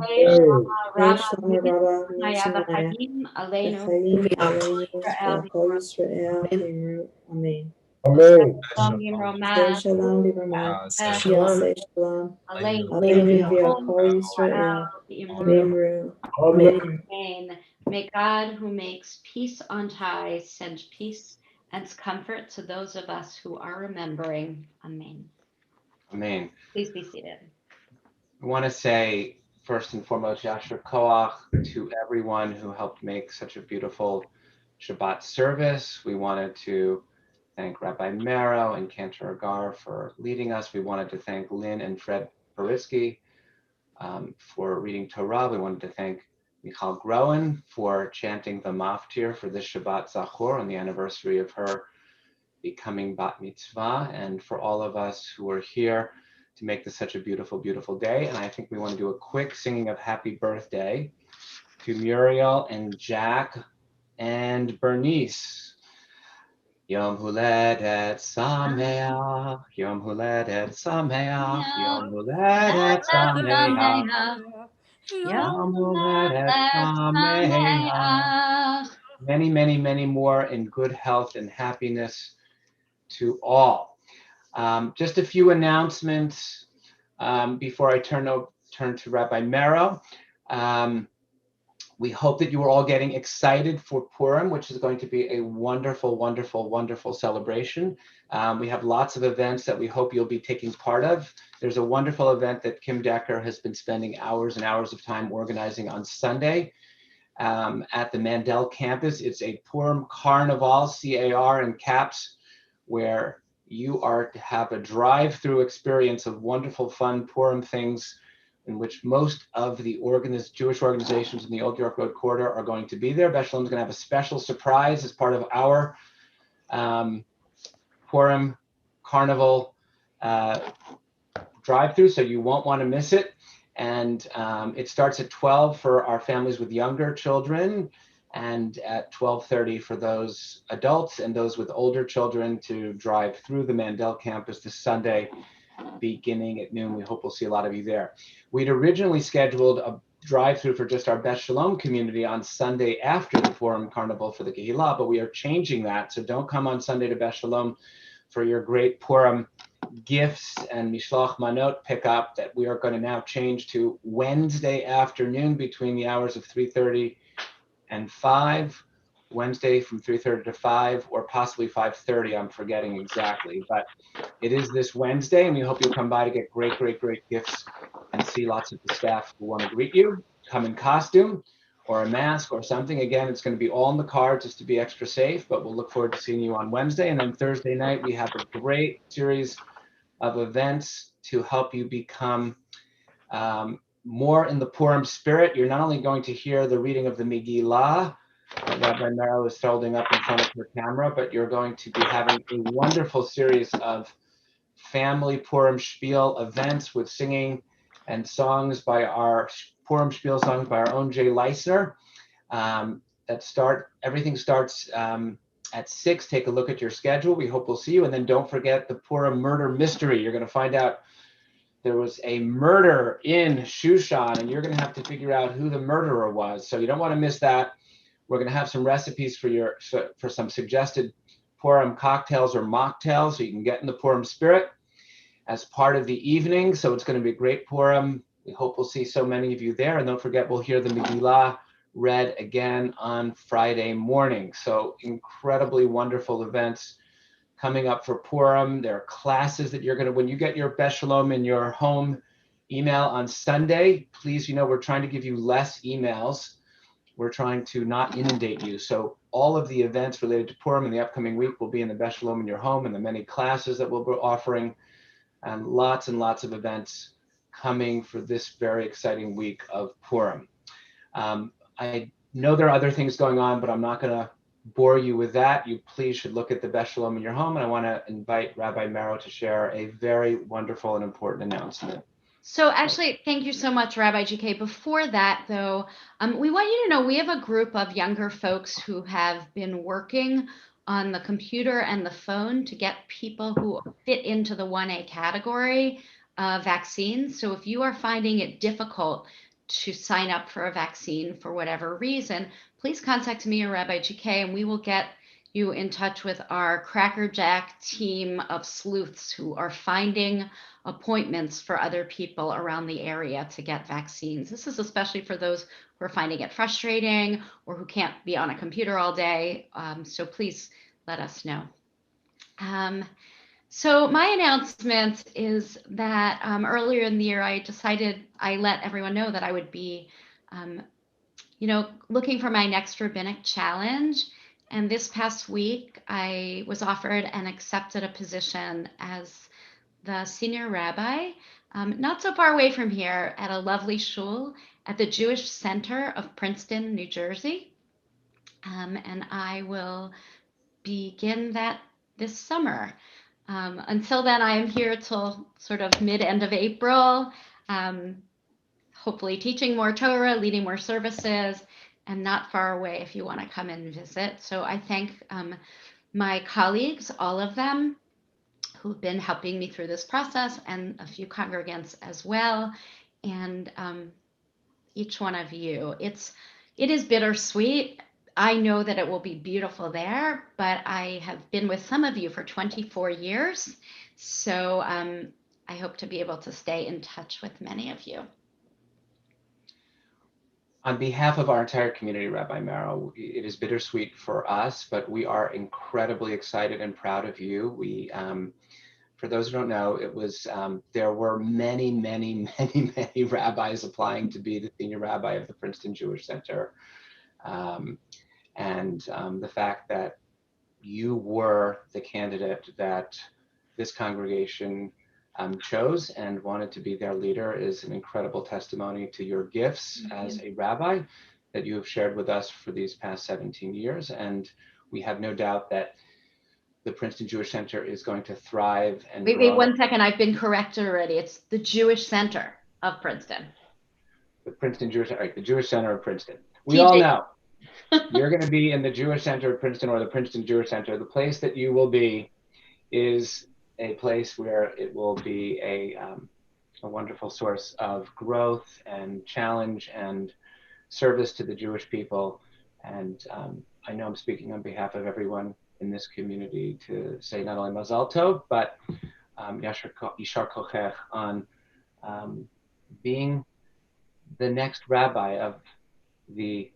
Rabba Shalom Rabba Mitzvah, Aleinu V'chaim Aleinu, V'kol Yisrael V'imru, Amen. Shalom V'ramah, Yaseh Shalom, Aleinu V'kol Yisrael V'imru, Amen. Amen. May God, who makes peace on high, send peace and comfort to those of us who are remembering. Amen. Amen. Please be seated. I want to say, first and foremost, Yasher Koach to everyone who helped make such a beautiful Shabbat service. We wanted to thank Rabbi Merow and Cantor Agar for leading us. We wanted to thank Lynn and Fred Parisky for reading Torah. We wanted to thank Michal Groen for chanting the Maftir for this Shabbat Zachor on the anniversary of her becoming Bat Mitzvah, and for all of us who are here to make this such a beautiful, beautiful day. And I think we want to do a quick singing of happy birthday to Muriel and Jack and Bernice. Yom Huledet Sameach, Yom Huledet Sameach, Yom Huledet Sameach, Yom Huledet Sameach. Many, many, many more in good health and happiness to all. Just a few announcements before I turn to Rabbi Merow. We hope that you are all getting excited for Purim, which is going to be a wonderful, wonderful, wonderful celebration. We have lots of events that we hope you'll be taking part of. There's a wonderful event that Kim Decker has been spending hours and hours of time organizing on Sunday at the Mandel campus. It's a Purim Carnival, CAR in caps, where you are to have a drive-through experience of wonderful, fun Purim things in which most of the Jewish organizations in the Old York Road corridor are going to be there. Beth Sholom is going to have a special surprise as part of our Purim Carnival drive-through, so you won't want to miss it. And it starts at 12 for our families with younger children, and at 12:30 for those adults and those with older children to drive through the Mandel campus this Sunday, beginning at noon. We hope we'll see a lot of you there. We'd originally scheduled a drive-through for just our Beth Sholom community on Sunday after the Purim Carnival for the Kehillah, but we are changing that. So don't come on Sunday to Beth Sholom for your great Purim gifts and Mishloach Manot pickup that we are going to now change to Wednesday afternoon between the hours of 3:30 and 5, Wednesday from 3:30 to 5, or possibly 5:30, I'm forgetting exactly, but it is this Wednesday, and we hope you'll come by to get great, great, great gifts and see lots of the staff who want to greet you. Come in costume or a mask or something. Again, it's going to be all in the car just to be extra safe, but we'll look forward to seeing you on Wednesday. And then Thursday night, we have a great series of events to help you become more in the Purim spirit. You're not only going to hear the reading of the Megillah that Rabbi Merow is holding up in front of her camera, but you're going to be having a wonderful series of family Purim Spiel events with singing and songs by our Purim Spiel songs by our own Jay Leisner. Everything starts at 6. Take a look at your schedule. We hope we'll see you. And then don't forget the Purim murder mystery. You're going to find out there was a murder in Shushan, and you're going to have to figure out who the murderer was. So you don't want to miss that. We're going to have some recipes for some suggested Purim cocktails or mocktails so you can get in the Purim spirit as part of the evening. So it's going to be a great Purim. We hope we'll see so many of you there. And don't forget, we'll hear the Megillah read again on Friday morning. So incredibly wonderful events coming up for Purim. There are classes that you're going to, when you get your Beth Sholom in your home email on Sunday, please, we're trying to give you less emails. We're trying to not inundate you. So all of the events related to Purim in the upcoming week will be in the Beth Sholom in your home, and the many classes that we'll be offering, and lots of events coming for this very exciting week of Purim. I know there are other things going on, but I'm not going to bore you with that. You please should look at the Beth Sholom in your home, and I want to invite Rabbi Merow to share a very wonderful and important announcement. So actually, thank you so much, Rabbi GK. Before that, though, we want you to know we have a group of younger folks who have been working on the computer and the phone to get people who fit into the 1A category vaccines. So if you are finding it difficult to sign up for a vaccine for whatever reason, please contact me or Rabbi GK, and we will get you in touch with our crackerjack team of sleuths who are finding appointments for other people around the area to get vaccines. This is especially for those who are finding it frustrating or who can't be on a computer all day. So please let us know. So my announcement is that earlier in the year, I let everyone know that I would be, looking for my next rabbinic challenge. And this past week, I was offered and accepted a position as the senior rabbi, not so far away from here, at a lovely shul at the Jewish Center of Princeton, New Jersey. And I will begin that this summer. Until then, I am here till sort of mid-end of April, hopefully teaching more Torah, leading more services, and not far away if you want to come and visit. So I thank my colleagues, all of them, who've been helping me through this process, and a few congregants as well, and each one of you. It is bittersweet. I know that it will be beautiful there, but I have been with some of you for 24 years, so I hope to be able to stay in touch with many of you. On behalf of our entire community, Rabbi Merow, it is bittersweet for us, but we are incredibly excited and proud of you. We, for those who don't know, it was there were many rabbis applying to be the senior rabbi of the Princeton Jewish Center, and the fact that you were the candidate that this congregation chose and wanted to be their leader is an incredible testimony to your gifts as a rabbi that you have shared with us for these past 17 years. And we have no doubt that the Princeton Jewish Center is going to thrive and Wait, grow. 1 second. I've been corrected already. It's the Jewish Center of Princeton. The Princeton Jewish, right, the Jewish Center of Princeton. We all know you're going to be in the Jewish Center of Princeton or the Princeton Jewish Center. The place that you will be is a place where it will be a wonderful source of growth and challenge and service to the Jewish people. And I know I'm speaking on behalf of everyone in this community to say not only Mazal Tov, but Yashar Kochech on being the next rabbi of the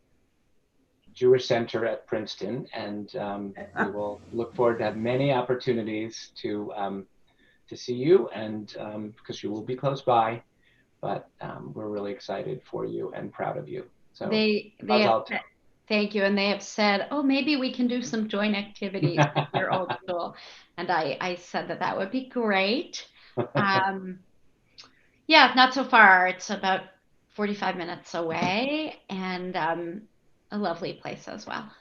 Jewish Center at Princeton. And we will look forward to have many opportunities to see you, and because you will be close by, but we're really excited for you and proud of you. So thank you. And they have said, oh, maybe we can do some joint activities with your old school. And I said that would be great. Yeah, not so far. It's about 45 minutes away, and a lovely place as well.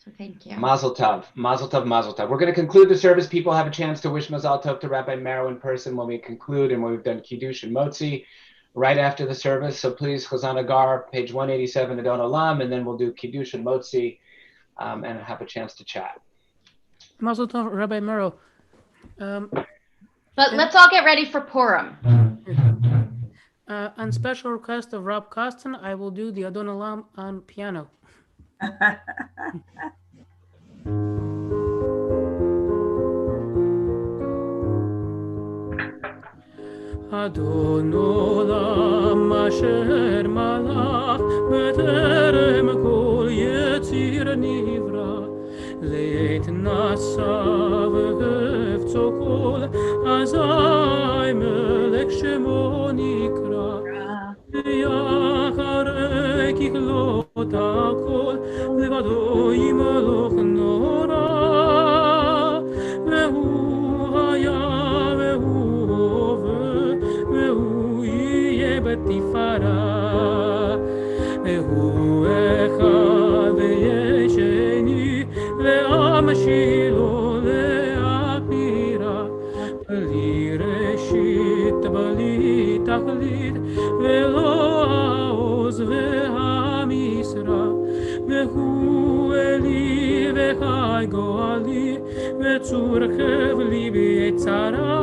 So thank you. Mazel tov, mazel tov, mazel tov. We're going to conclude the service. People have a chance to wish mazel tov to Rabbi Merow in person when we conclude and when we've done Kiddush and Motzi right after the service. So please, Chazan Agar, page 187, Adon Olam, and then we'll do Kiddush and Motzi and have a chance to chat. Mazel tov, Rabbi Merow. But let's all get ready for Purim. On special request of Rob Costin, I will do the Adon Olam on piano. Adon Olam asher malach b'terem kol yetzir nivra leit nasa v'hefzo kol azai melech shemo nikra yacharei kichlot hakol לבדו ימלוך נורא, והוא היה והוא הווה, והוא יהיה בתפארה. והוא אחד ויש שני, ועם שילה להכירה. בלי ראשית, בלי תכלית, ולא העוז והמשרה. והוא אלי וחי גואלי וצור חבלי ביצרה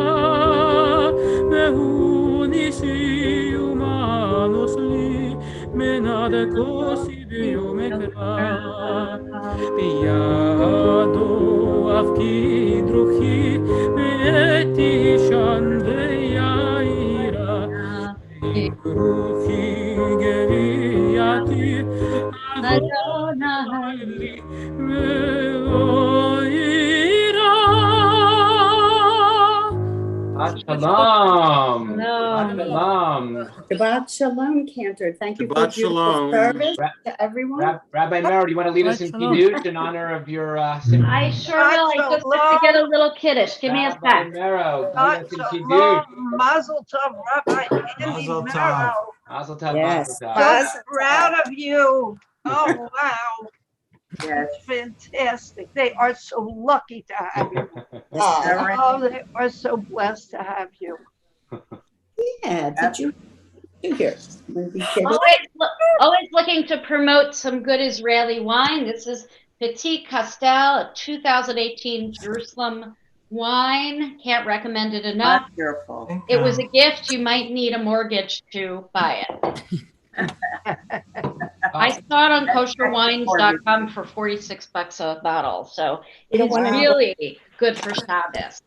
והוא ניסי ומנוס לי מנד כוסי ביום אקרא בידו אף כדרוכי ואת אישן ויעירה ברוכי גביעתי Shalom. Shabbat Shalom, Cantor. Thank you for Shabbat beautiful Shalom. service to everyone. Rabbi Merow, do you want to lead us in Kiddush in honor of your simcha? I sure will. I just have to get a little kiddish. Give me a Rabbi sec. Merow, lead us in Kiddush. Mazel tov, Rabbi Andy Mazel tov. Merow. Mazel tov, Yes. mazel tov. So proud of you. Oh, wow. That's fantastic. They are so lucky to have you. Oh, they are so blessed to have you. Yeah, did you hear? Always looking to promote some good Israeli wine. This is Petit Castel, a 2018 Jerusalem wine. Can't recommend it enough. Wonderful. It was a gift. You might need a mortgage to buy it. I saw it on kosherwines.com for $46 a bottle. So it is really good for Shabbos.